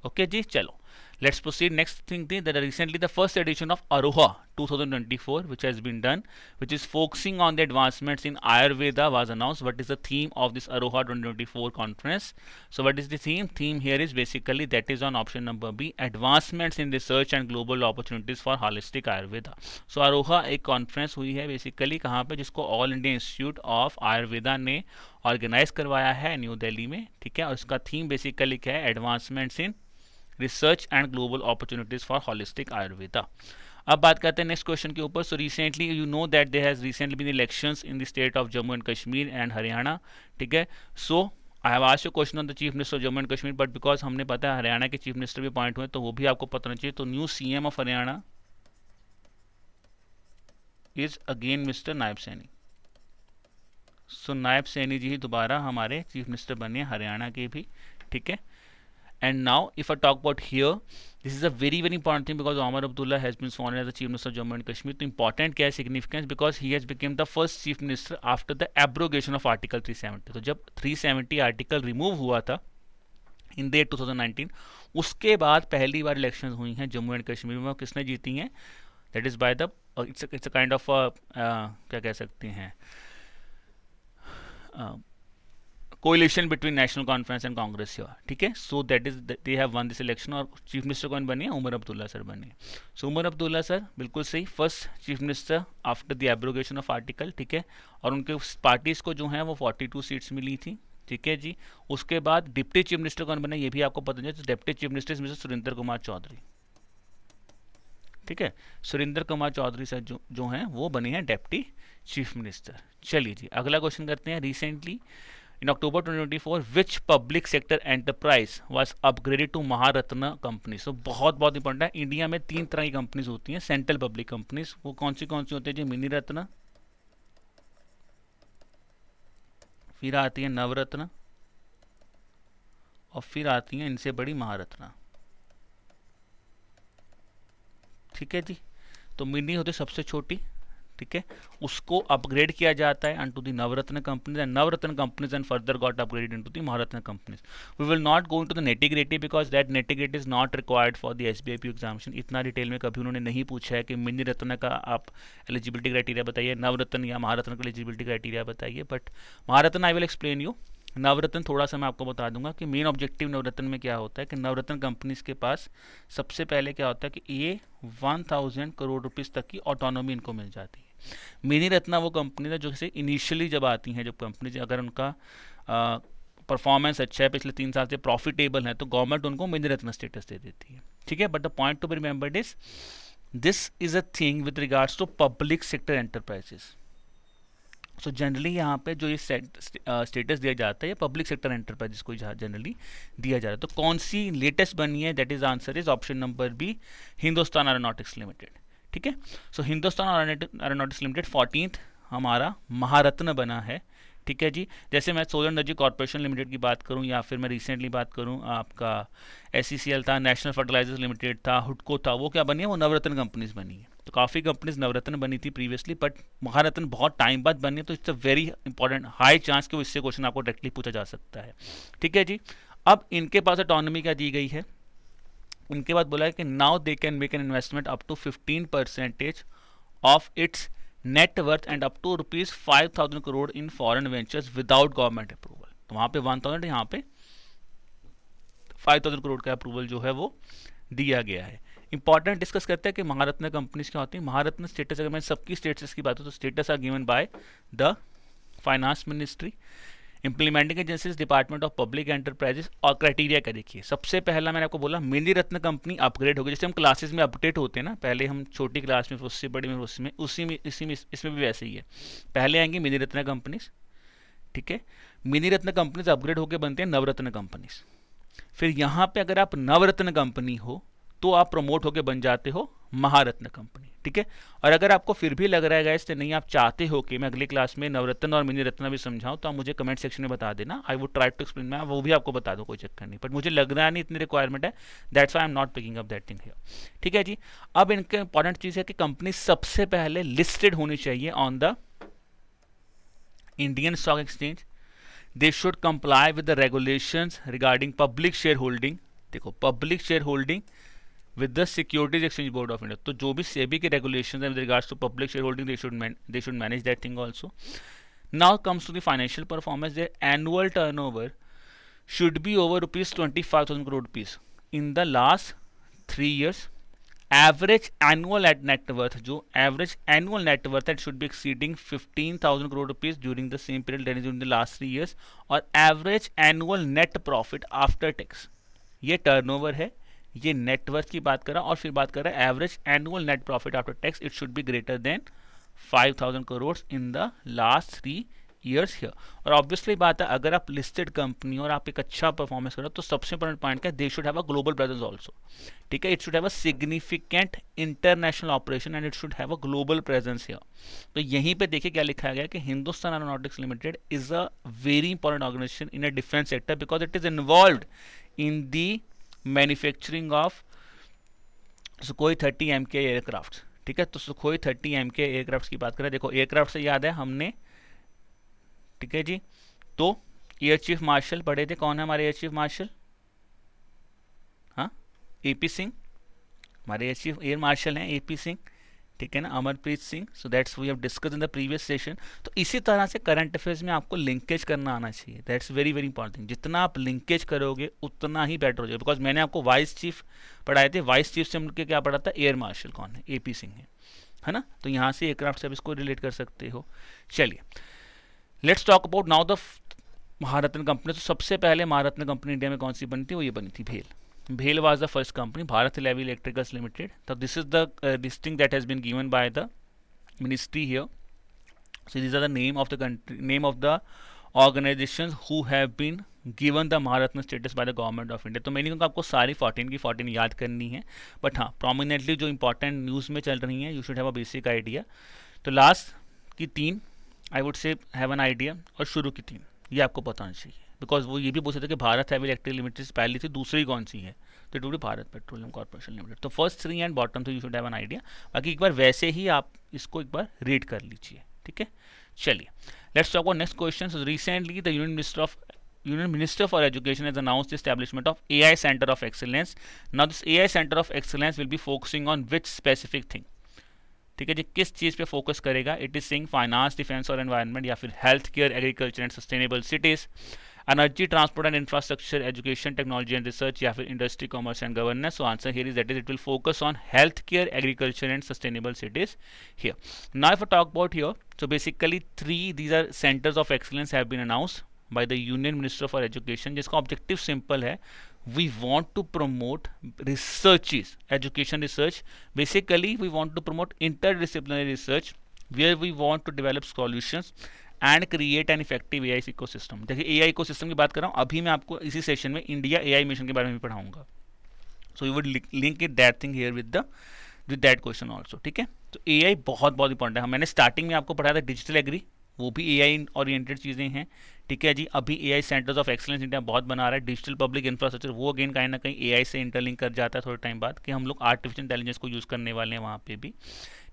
okay जी। चलो let's proceed. Next thing that recently the first edition of Aroha 2024 which has been done, which is focusing on the advancements in Ayurveda was announced. What is the theme of this Aroha 2024 conference? So what is the theme here is basically that is on option number B, advancements in research and global opportunities for holistic Ayurveda. So Aroha एक conference हुई है basically कहाँ पे, जिसको All India Institute of Ayurveda ने organise करवाया है new Delhi में, ठीक है। और इसका थीम बेसिकली क्या है, advancements in research and global opportunities for holistic Ayurveda. अब बात करते हैं नेक्स्ट क्वेश्चन के ऊपर। So recently you know that there has recently been elections in the state of Jammu and Kashmir and Haryana, ठीक है। So I have asked you question on the chief minister of Jammu and Kashmir, but because हमने पता है हरियाणा के chief minister भी appoint हुए तो वो भी आपको पता होना चाहिए। तो new CM of Haryana is again mister Nayab Saini. सो नायब सैनी जी ही दोबारा हमारे चीफ मिनिस्टर बने हरियाणा के भी, ठीक है। And now if I talk about here, this is a very important thing because Omar Abdullah has been sworn as the chief minister of Jammu and Kashmir. तो important क्या है significance, because he has become the first chief minister after the abrogation of article 370. तो जब 370 article remove हुआ था in the 2019, उसके बाद पहली बार इलेक्शन हुई हैं जम्मू एंड कश्मीर में। किसने जीती हैं, that is by the it's a kind of क्या कह सकते हैं, coalition between National Conference and Congress हुआ, ठीक है। So that is they have won this election. और चीफ मिनिस्टर कौन बने, उमर अब्दुल्ला सर बने। सो उमर अब्दुल्ला सर बिल्कुल सही, first chief minister after the abrogation of article, ठीक है। और उनके पार्टीज को जो है वो 42 सीट्स मिली थी, ठीक है जी। उसके बाद डिप्टी चीफ मिनिस्टर कौन बने ये भी आपको पता है, तो deputy chief minister mister Surendra Kumar Choudhary, ठीक है। सुरेंद्र कुमार चौधरी सर जो हैं वो बने हैं डिप्टी चीफ मिनिस्टर। चलिए जी अगला क्वेश्चन करते हैं। Recently in October 2024 which public sector enterprise was upgraded to Maharatna company. सो बहुत इंपॉर्टेंट है। इंडिया में 3 तरह की कंपनीज होती हैं, सेंट्रल पब्लिक कंपनीज। वो कौन सी होती है जी, मिनी रत्न, फिर आती है नवरत्न, और फिर आती है इनसे बड़ी महारत्ना। ठीक है जी, तो मिनी होती सबसे छोटी, ठीक है, उसको अपग्रेड किया जाता है unto the Navratna companies, and Navratna companies and further got upgraded into the Maharatna companies. We will not go into the nitty gritty because that nitty gritty is not required for the SBIP examination. इतना डिटेल में कभी उन्होंने नहीं पूछा है कि मिनी रत्न का आप एलिजिबिलिटी क्राइटेरिया बताइए, नवरत्न या महारत्न का एलिजिबिलिटी क्राइटेरिया बताइए, but Maharatna I will explain you. Navratna थोड़ा सा मैं आपको बता दूंगा कि मेन ऑब्जेक्टिव नवरत्न में क्या होता है कि नवरत्न कंपनीज के पास सबसे पहले क्या होता है कि ये 1000 करोड़ रुपीस तक की ऑटोनॉमी इनको मिल जाती है। मिनी रत्ना वो कंपनी है जो से इनिशियली जब आती हैं, जब कंपनी अगर उनका परफॉर्मेंस अच्छा है, पिछले 3 साल से प्रॉफिटेबल है, तो गवर्नमेंट उनको मिनी रत्न स्टेटस दे देती है। ठीक है, but the point to be remembered is this is a thing with regards to public sector enterprises. So generally यहाँ पे जो ये स्टेटस दिया जाता है ये पब्लिक सेक्टर एंटरप्राइजेस को जनरली दिया जा रहा है। तो कौन सी लेटेस्ट बनी है, that is answer is option number B, Hindustan Aeronautics Limited. ठीक है, सो हिंदुस्तान एरोनॉटिक्स लिमिटेड 14th हमारा महारत्न बना है। ठीक है जी, जैसे मैं सोलर एनर्जी कॉर्पोरेशन लिमिटेड की बात करूं, या फिर मैं रिसेंटली बात करूं आपका SCCL था, नेशनल फर्टिलाइजर्स लिमिटेड था, हुडको था, वो क्या बनी है, वो नवरत्न कंपनीज बनी है। तो काफ़ी कंपनीज नवरत्न बनी थी प्रीवियसली, बट महारत्न बहुत टाइम बाद बनी है, तो it's a very important high chance कि इससे क्वेश्चन आपको डायरेक्टली पूछा जा सकता है। ठीक है जी, अब इनके पास ऑटोनॉमी क्या दी गई है, इनके बाद बोला है कि now they can make an investment up to 15% of its net worth and up to ₹5,000 crore in foreign ventures without government approval. तो वहाँ पे 1000, यहाँ पे 5000 करोड़ का अप्रूवल जो है वो दिया गया है। इंपॉर्टेंट डिस्कस करते हैं कि महारत्न कंपनीज क्या होती है। महारत्न स्टेटस, अगर मैं सबकी स्टेटस की बात हो तो status are given by the finance ministry, implementing agencies, Department of Public Enterprises. और क्राइटेरिया क्या देखिए, सबसे पहला मैंने आपको बोला मिनी रत्न कंपनी अपग्रेड होगी, जैसे हम क्लासेस में अपडेट होते हैं ना, पहले हम छोटी क्लास में, उससे बड़ी में, उसमें इसमें भी वैसे ही है। पहले आएंगे मिनी रत्न कंपनीज, ठीक है, मिनी रत्न कंपनीज अपग्रेड होकर बनते हैं नवरत्न कंपनीज। फिर यहाँ पे अगर आप नवरत्न कंपनी हो तो आप प्रमोट होकर बन जाते हो महारत्न कंपनी। ठीक है, और अगर आपको फिर भी लग रहा है गाइस नहीं, आप चाहते हो कि मैं अगली क्लास में नवरत्न और मिनी रत्न भी समझाऊं, तो आप मुझे कमेंट सेक्शन में बता देना, I would try to explain, मैं वो भी आपको बता दूं, कोई चक्कर नहीं, बट मुझे लग रहा नहीं इतनी रिक्वायरमेंट है, that's why I am not picking up that thing here. ठीक है जी, अब इनका इंपॉर्टेंट चीज है कि कंपनी सबसे पहले लिस्टेड होनी चाहिए on the Indian stock exchange, they should comply with the regulations regarding public shareholding. देखो, public shareholding with the Securities Exchange Board of India, तो जो भी सेबी के regulations हैं with regards to public shareholding, they should manage that thing also. Now comes to the financial performance. Their annual turnover should be over ₹25,000 crore in the last 3 years. Average annual net worth, जो average annual net worth that should be exceeding 15,000 crore rupees during the same period, that is during the last 3 years. और average annual net profit after tax, ये turnover है, ये net worth की बात कर रहा, और फिर बात कर रहा है average annual net profit after tax, it should be greater than 5,000 crore in the last 3 years here. और ऑब्वियसली बात है, अगर आप लिस्टेड कंपनी और आप एक अच्छा परफॉर्मेंस कर रहे हो, तो सबसे इंपॉर्टेंट पॉइंट क्या है, they should have a global presence also. ठीक है, it should have a significant international operation and it should have a global presence here. तो यहीं पे देखिए क्या लिखा गया कि Hindustan Aeronautics Limited is a very important organisation in a defence sector because it is involved in the manufacturing of Sukhoi 30 MK aircraft. ठीक है, तो सुखोई 30 MK एयरक्राफ्ट की बात करें, देखो एयरक्राफ्ट से याद है हमने, ठीक है जी, तो एयर चीफ मार्शल पढ़े थे, कौन है हमारे एयर चीफ मार्शल, हाँ, AP सिंह, हमारे एयर चीफ एयर मार्शल हैं AP सिंह, ठीक है ना, Amarpreet Singh. So that's we have discuss in the previous session. तो इसी तरह से करंट अफेयर्स में आपको लिंकेज करना आना चाहिए, that's very very important thing. जितना आप लिंकेज करोगे उतना ही बेटर हो जाएगा, बिकॉज मैंने आपको वाइस चीफ पढ़ाए थे, वाइस चीफ से मिलकर क्या पढ़ा था, एयर मार्शल कौन है, AP सिंह है ना, तो यहाँ से एयरक्राफ्ट से आप इसको रिलेट कर सकते हो। चलिए, let's talk about now the Maharatna company. तो सबसे पहले महारत्न कंपनी इंडिया में कौन सी बनी थी, वो ये बनी थी भेल। Bhel was the first company, Bharat Heavy Electricals Limited. So this is the listing that has been given by the ministry here. So these are the name of the country, name of the organizations who have been given the Maharatna status by the government of India. तो मैंने कहा आपको सारी 14 की 14 याद करनी है, but हाँ प्रोमिनेंटली जो इंपॉर्टेंट न्यूज़ में चल रही हैं, you should have a basic idea. तो लास्ट की 3 I would say have an idea, और शुरू की 3, ये आपको पता होना चाहिए, बिकॉज वो ये भी पूछ सकते कि भारत हैवी इलेक्ट्रिक लिमिटेड पहली थी, दूसरी कौन सी है, तो it would be Bharat Petroleum Corporation Limited. तो first 3 and bottom 3 you should have an idea, बाकी एक बार वैसे ही आप इसको एक बार रीड कर लीजिए, ठीक है। चलिए let's talk about next question. Recently the Union Minister for Education has announced the establishment of AI Center of Excellence. Now this AI Center of Excellence will be focusing on which specific thing? ठीक है जी, किस चीज़ पे focus करेगा? It is sing finance, defence और environment, या फिर health care, agriculture and sustainable cities, energy, transport and infrastructure, education, technology and research, या फिर industry, commerce and governance. So answer here is that is it will focus on health care, agriculture and sustainable cities here. Now if I talk about here, so basically these are centers of excellence have been announced by the Union Minister for Education, जिसका objective simple है, we want to promote researches, education research. Basically we want to promote interdisciplinary research where we want to develop solutions and create an effective AI ecosystem. देखिए AI ecosystem की बात कर रहा हूँ, अभी मैं आपको इसी सेशन में इंडिया AI मिशन के बारे में भी पढ़ाऊंगा, so you would link it that thing here with that question also, ठीक है। तो AI बहुत इंपॉर्टेंट है। मैंने स्टार्टिंग में आपको पढ़ाया था डिजिटल एग्री, वो भी AI ओरिएंटेड चीज़ें हैं, ठीक है जी। अभी AI centres of excellence India बहुत बना रहा है। डिजिटल पब्लिक इंफ्रास्ट्रक्चर, वो अगेन कहीं ना कहीं AI से इंटरलिंक कर जाता है थोड़े टाइम बाद, कि हम लोग आर्टिफिशियल इंटेलिजेंस को यूज़ करने वाले हैं वहाँ पे भी,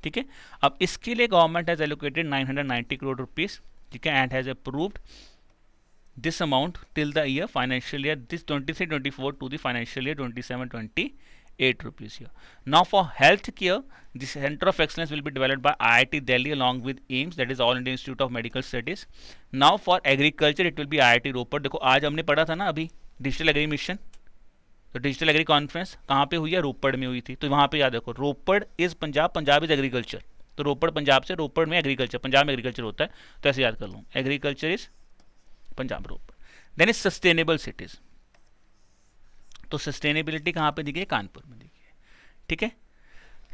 ठीक है। अब इसके लिए government has allocated 990 crore rupees, ठीक है, and has approved this amount till the year financial year this 23-24 to the financial year 27-28 rupees here. Now for health care, the center of excellence will be developed by IIT Delhi along with AIIMS, that is All India Institute of Medical Studies. Now for agriculture it will be IIT Ropar. देखो आज हमने पढ़ा था ना अभी digital agri mission, तो digital agri conference कहाँ पे हुई है? रोपड़ में हुई थी। तो वहाँ पे याद रखो, Ropar is Punjab, Punjab is agriculture, तो रोपड़ पंजाब से, रोपड़ में एग्रीकल्चर, पंजाब में एग्रीकल्चर होता है, तो ऐसे याद कर लो, agriculture is Punjab Ropar. Then is sustainable cities, तो सस्टेनेबिलिटी कहाँ पे दिखी है? कानपुर में दिखी है, ठीक है।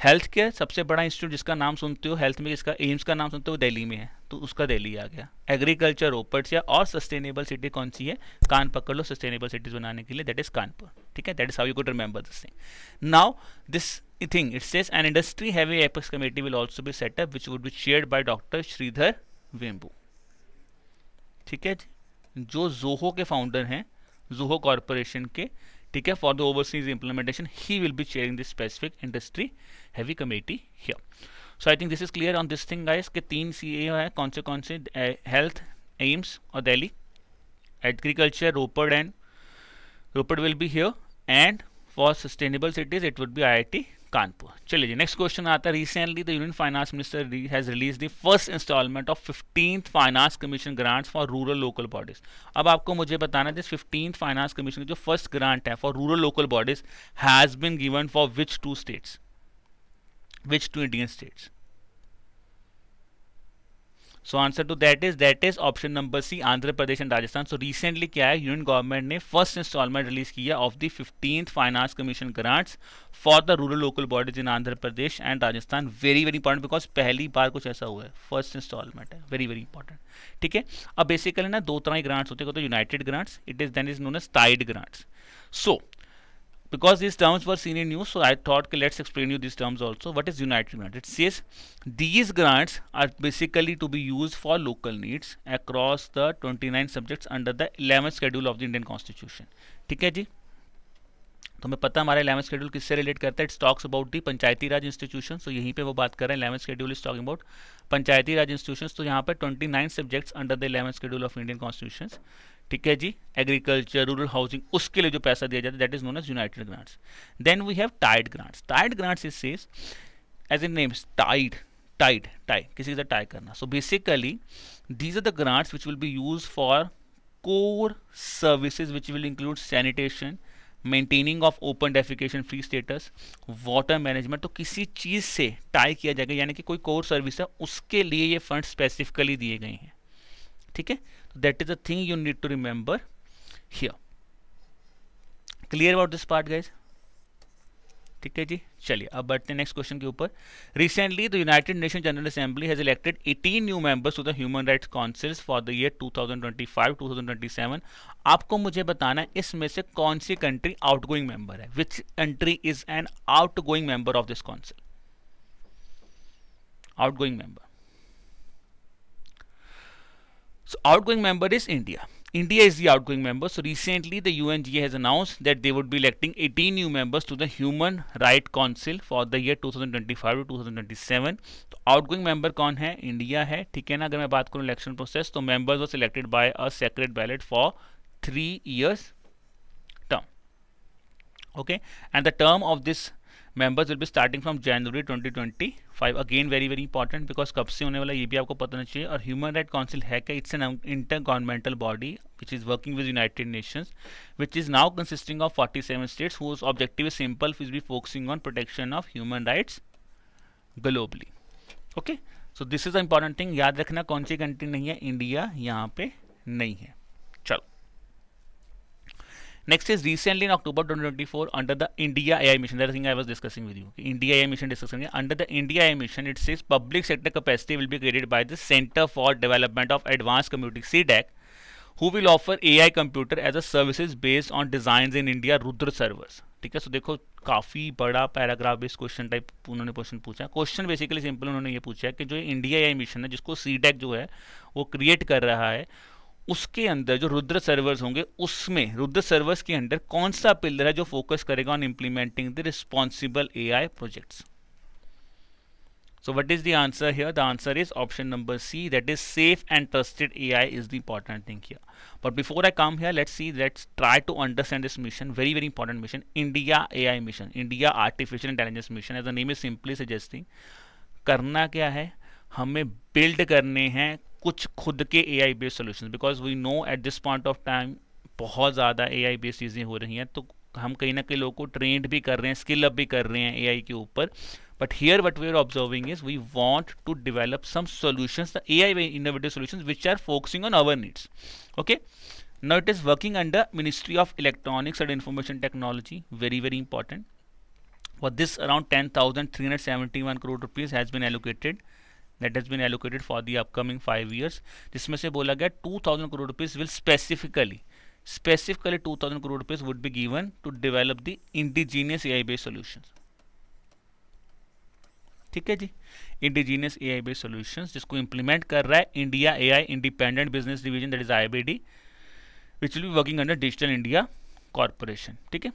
हेल्थ केयर सबसे बड़ा इंस्टीट्यूट जिसका नाम सुनते हो हेल्थ में, जिसका एम्स का नाम सुनते हो दिल्ली में है, तो उसका दिल्ली आ गया। एग्रीकल्चर रोपड़ से, और सस्टेनेबल सिटी कौन सी है? कान पकड़ लो सस्टेनेबल सिटीज बनाने के लिए, दैट इज कानपुर, ठीक है। That is how you could remember this thing. Now this thing it says an industry heavy apex committee will also be set up which would be chaired by doctor Sridhar Vembu, ठीक है, जो Zoho के founder हैं, Zoho corporation के, ठीक है। For the overseas implementation he will be chairing this specific industry heavy committee here. So I think this is clear on this thing guys, के 3 CA है, कौन से हेल्थ, एम्स और Delhi, agriculture Ropar and Ropar will be here, and for sustainable cities it would be IIT Kanpur. चलिए जी next question आता है। Recently the union finance minister has release the first instalment of 15th finance commission grants for rural local bodies. अब आपको मुझे बताना है this 15th finance commission की जो फर्स्ट ग्रांट है for rural local bodies has been given for which 2 states, which 2 Indian states? So answer to that is option number C, Andhra Pradesh and Rajasthan. So recently क्या है, यूनियन गवर्नमेंट ने first instalment release किया of the 15th finance commission grants for the rural local bodies in Andhra Pradesh and Rajasthan. Very important, because पहली बार कुछ ऐसा हुआ है, फर्स्ट इंस्टॉलमेंट है, वेरी इंपॉर्टेंट, ठीक है। अब बेसिकली ना 2 तरह के ग्रांट्स होते हैं, तो united grants, it is then is known as tied grants. So because these terms were seen in news, so I thought let's explain you these terms also. What is united grant? It says these grants are basically to be used for local needs across the 29 subjects under the 11th schedule of the Indian Constitution, ठीक है जी। तो हमें पता हमारा 11th schedule किससे relate करता है? It's talks about the panchayati raj institution. So यहीं पे वो बात कर रहे हैं, 11th schedule is talking about panchayati raj institutions. तो यहाँ पे 29 subjects under the 11th schedule of Indian constitution, ठीक है जी। एग्रीकल्चर, रूरल हाउसिंग, उसके लिए जो पैसा दिया जाता है that is known as united grants. Then we have tied grants. Tied grants is says as in names tied, tie किसी के साथ टाई करना। So basically these are the grants which will be use for core services which will include sanitation, maintaining of open defecation free status, water management. तो किसी चीज़ से tie किया जाएगा, यानी कि कोई कोर सर्विस है उसके लिए ये फंड स्पेसिफिकली दिए गए हैं, ठीक है। तो that is the thing you need to remember here. Clear about this part guys, ठीक है जी। चलिए अब बढ़ते हैं नेक्स्ट क्वेश्चन के ऊपर। Recently the united nation general assembly has elected 18 new members to the human rights councils for the year 2025-2027। आपको मुझे बताना है इसमें से कौन सी कंट्री आउटगोइंग मेंबर है, which country is an outgoing member of this council? Outgoing member, so outgoing member is India. India is the outgoing member. So recently the UNGA has announced that they would be electing 18 new members to the Human Right Council for the year 2025 to 2027. तो outgoing member कौन है? India है, ठीक है ना. अगर मैं बात करूँ इलेक्शन प्रोसेस, तो members were selected by a separate ballot for 3 years term. Okay, and the term of this members will be starting from January 2025. Again very important because कब से होने वाला ये भी आपको पता नहीं चाहिए. और ह्यूमन राइट काउंसिल है क्या? It's an intergovernmental body which is working with United Nations, which is now consisting of 47 states whose objective is simple, is be focusing on protection of human rights globally. Okay, so this is the important thing. याद रखना कौन सी country नहीं है, India यहाँ पे नहीं है. चलो, next is recently in October 2024 under the India AI mission, that thing I was discussing with you. India AI mission discussing. Under the India AI mission, it says public sector capacity will be created by the Center for Development of Advanced Computing (CDAC), who will offer AI computer as a services based on designs in India Rudra servers. ठीक है, सो देखो काफ़ी बड़ा paragraph based question type उन्होंने question पूछा. Question basically simple उन्होंने ये पूछा है कि जो इंडिया AI मिशन है जिसको CDAC जो है वो क्रिएट कर रहा है, उसके अंदर जो रुद्र सर्वर्स होंगे उसमें रुद्र सर्वर्स के अंदर कौन सा पिलर है जो फोकस करेगा on implementing the responsible AI projects. So what is the answer here? The answer is option number C, that is safe and trusted AI is the important thing here. But before I come here, let's try to understand this mission, very important mission, India AI mission, India Artificial Intelligence mission. As the name is simply suggesting, करना क्या है, हमें build करने हैं कुछ खुद के AI based solutions, because we know at this point of time बहुत ज़्यादा AI बेस्ड चीज़ें हो रही हैं, तो हम कहीं ना कहीं लोगों को ट्रेंड भी कर रहे हैं, स्किल अप भी कर रहे हैं AI के ऊपर. But here what we are observing is we want to develop some solutions, the AI innovative solutions which are focusing on our needs. Okay, now it is working under Ministry of Electronics and Information Technology, very important. For this around 10,371 crore rupees has been allocated, that has been allocated for the upcoming 5 years. जिसमें से बोला गया 2,000 crore rupees will specifically 2,000 crore rupees would be given to develop the indigenous AI based solutions. ठीक है जी, indigenous AI based solutions जिसको implement कर रहा है India AI independent business division, that is IBD, which will be working under digital India corporation. ठीक है,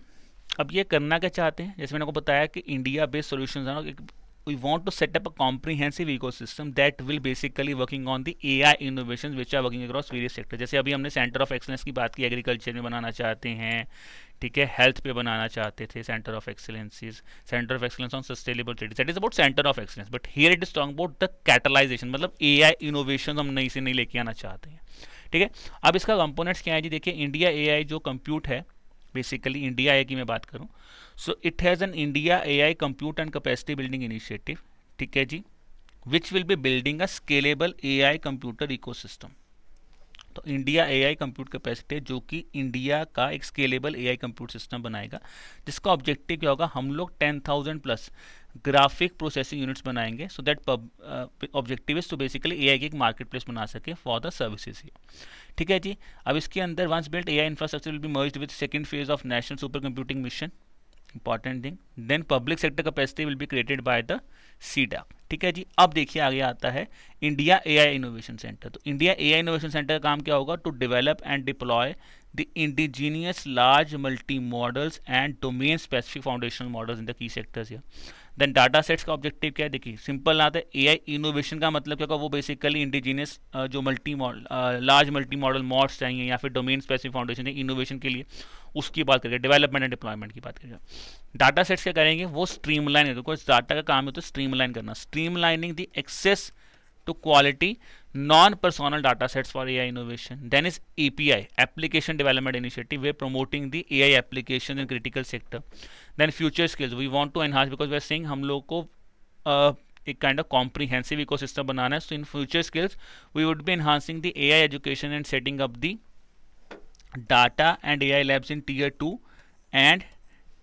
अब ये करना क्या चाहते हैं, जैसे मैंने आपको बताया कि इंडिया बेस्ड सॉल्यूशंस है ना, we want to set up a comprehensive ecosystem that will basically working on the AI innovations which are working across various sectors. जैसे अभी हमने सेंटर ऑफ एक्सीलेंस की बात की, एग्रीकल्चर में बनाना चाहते हैं, ठीक है, हेल्थ पे बनाना चाहते थे centre of excellences, centre of excellence on sustainable cities, that is about centre of excellence. But here it is talking about the catalysation, मतलब AI इनोवेशन हम नई से नई लेके आना चाहते हैं. ठीक है, अब इसका कंपोनेंट्स क्या है जी, देखिए इंडिया AI जो कंप्यूट है, बेसिकली इंडिया AI की मैं बात करूं, so it has an India AI compute and capacity building initiative. ठीक है जी, which will be building a scalable AI computer ecosystem. तो इंडिया AI कंप्यूट कैपेसिटी जो कि इंडिया का एक स्केलेबल AI कंप्यूट सिस्टम बनाएगा, जिसका ऑब्जेक्टिव क्या होगा, हम लोग 10,000 प्लस ग्राफिक प्रोसेसिंग यूनिट्स बनाएंगे, so that objective is to basically AI की एक मार्केट प्लेस बना सके फॉर द सर्विसेज. ठीक है जी, अब इसके अंदर once built AI infrastructure will be merged with second phase of national super computing mission, important thing. Then public sector capacity will be created by the CDAC. ठीक है जी, अब देखिए आगे आता है इंडिया AI इनोवेशन सेंटर. तो India AI innovation centre का काम क्या होगा, to develop and deploy the indigenous large multi models and domain specific foundational models in the key sectors. Then data sets का ऑब्जेक्टिव क्या है, देखिए सिंपल आता है, AI इनोवेशन का मतलब क्या होगा, वो बेसिकली इंडिजीनियस जो लार्ज मल्टी मॉडल मॉड्स चाहिए या फिर डोमेन स्पेसिफिक फाउंडेशन चाहिए इनोवेशन के लिए, उसकी बात करेंगे. डेवलपमेंट एंड डिप्लॉयमेंट की बात करेंगे. डाटा सेट्स क्या करेंगे, वो स्ट्रीमलाइन है, बिकॉज डाटा का काम है तो स्ट्रीमलाइन करना, streamlining the access to quality non-personal data sets for AI innovation. Then is API, Application Development Initiative. We're promoting the AI application in critical sector. Then future skills we want to enhance, because we're saying हम लोग को एक kind of comprehensive ecosystem बनाना है. So in future skills we would be enhancing the AI education and setting up the data and AI labs in tier 2 and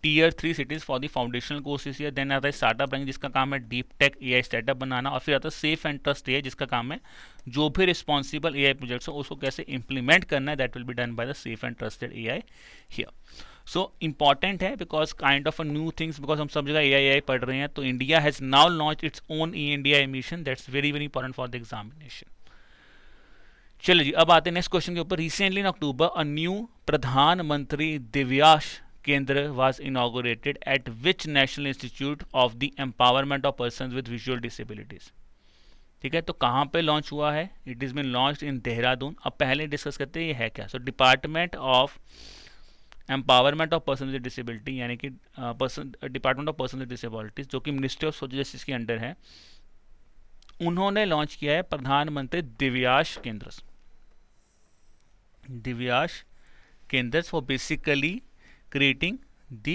tier 3 cities for the foundational courses here. Then आता है startup rank जिसका काम है deep tech AI startup बनाना, और फिर आता है safe and trust AI जिसका काम है जो भी रिस्पॉन्सिबल AI प्रोजेक्ट्स हो उसको कैसे इंप्लीमेंट करना है, that will be done by the safe and trusted AI here. So important है because kind of a new things, because हम सब जगह AI पढ़ रहे हैं. तो India has now launch its own India mission, that's very important for the examination. चलिए जी, अब आते हैं नेक्स्ट क्वेश्चन के ऊपर। Recently in October a new प्रधानमंत्री दिव्याश केंद्र was inaugurated at which national institute of the empowerment of persons with visual disabilities। ठीक है, तो कहाँ पे लॉन्च हुआ है? It is been launched in Dehradun. अब पहले डिस्कस करते हैं ये है क्या। So department of empowerment of person with disability, यानी कि department of person with disabilities, जो कि मिनिस्ट्री ऑफ सोशल जस्टिस के अंडर है, उन्होंने लॉन्च किया है प्रधानमंत्री दिव्याश Kendra. Divyasha Kendra for basically creating the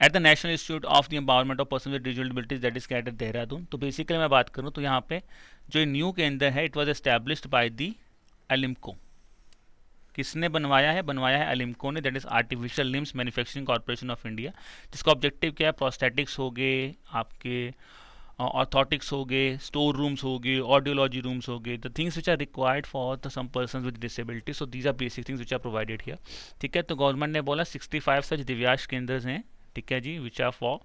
at the national institute of the empowerment of person with disabilities that is cat at Dehradun. तो बेसिकली मैं बात करूं तो यहाँ पे जो न्यू केंद्र है, it was established by the Alimco. किसने बनवाया है? बनवाया है अलिम्को ने, that is artificial limbs manufacturing corporation of India, जिसका ऑब्जेक्टिव क्या है? प्रोस्थेटिक्स हो गए, आपके ऑर्थोटिक्स हो गए, स्टोर रूम्स हो गए, ऑडियोलॉजी रूम्स हो गए, the things which are required for the some person with disability. So these are basic things which are provided here. ठीक है, तो गवर्नमेंट ने बोला 65 सच दिव्याश केंद्र हैं, ठीक है जी, which are for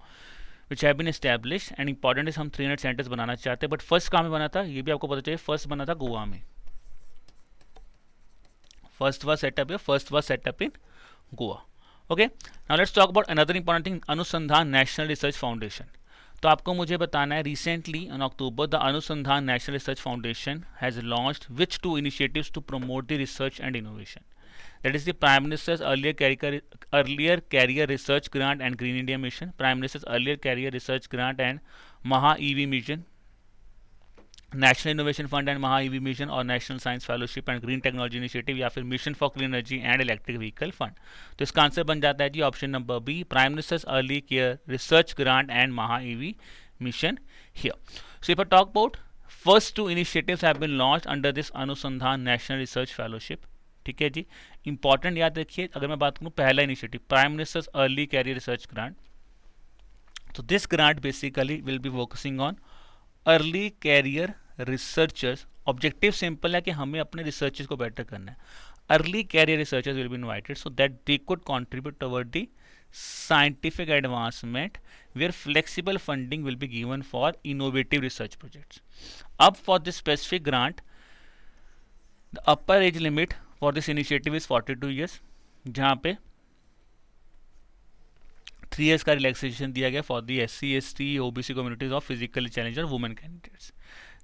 which have been established and important is हम 300 सेंटर्स बनाना चाहते हैं। बट फर्स्ट कहाँ में बना था ये भी आपको पता चाहिए। फर्स्ट बना था गोवा में। First was setup in Goa. Okay, now let's talk about another important thing, Anusandhan national research foundation. तो आपको मुझे बताना है, recently in October the Anusandhan national research foundation has launched which two initiatives to promote the research and innovation. That is the Prime Minister's earlier career research grant and Green India mission, Prime Minister's earlier career research grant and Maha EV mission, National Innovation Fund and Maha EV mission और National Science Fellowship and Green Technology Initiative या फिर Mission for Clean Energy and Electric Vehicle Fund। तो इसका answer बन जाता है जी option number B, Prime Minister's early career research grant and Maha EV mission here। So if I talk about first two initiatives have been launched under this Anusandhan National Research Fellowship। ठीक है जी, important याद रखिए। अगर मैं बात करूं पहला initiative prime minister's early career research grant, तो this grant basically will be focusing on early career researchers. Objective simple है कि हमें अपने रिसर्चेस को बेटर करना है। Early career researchers will be invited so that they could contribute toward the scientific advancement where flexible funding will be given for innovative research projects. अब for this specific grant the upper age limit for this initiative is 42 years, जहाँ पे 3 years का relaxation दिया गया for the SC ST OBC communities of physically challenged और women candidates.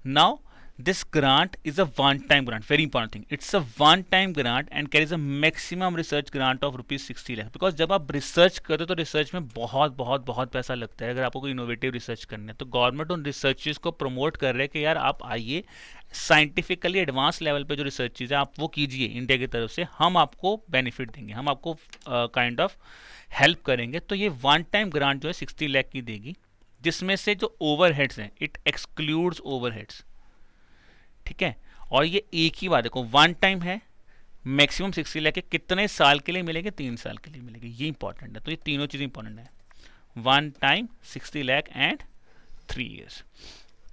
Now this grant is a one time grant, very important thing, it's a one time grant and carries a maximum research grant of ₹60 lakh. Because जब आप research करते हो तो research में बहुत पैसा लगता है। अगर आपको कोई इनोवेटिव रिसर्च करना है तो गवर्नमेंट उन रिसर्चेस को प्रमोट कर रहे हैं कि यार आप आइए, साइंटिफिकली एडवांस लेवल पे जो रिसर्च चीज़ है आप वो कीजिए इंडिया की तरफ से, हम आपको बेनिफिट देंगे, हम आपको काइंड ऑफ हेल्प करेंगे। तो ये वन टाइम ग्रांट जो है 60 लाख की देगी, जिसमें से जो ओवरहेड्स हैं इट एक्सक्लूड्स ओवरहेड्स। ठीक है, और ये एक ही बात देखो, वन टाइम है, मैक्सिमम 60 लाख के, कितने साल के लिए मिलेंगे? 3 साल के लिए मिलेंगे। ये इंपॉर्टेंट है। तो ये तीनों चीज़ इंपॉर्टेंट है, one time, 60 lakh and 3 years.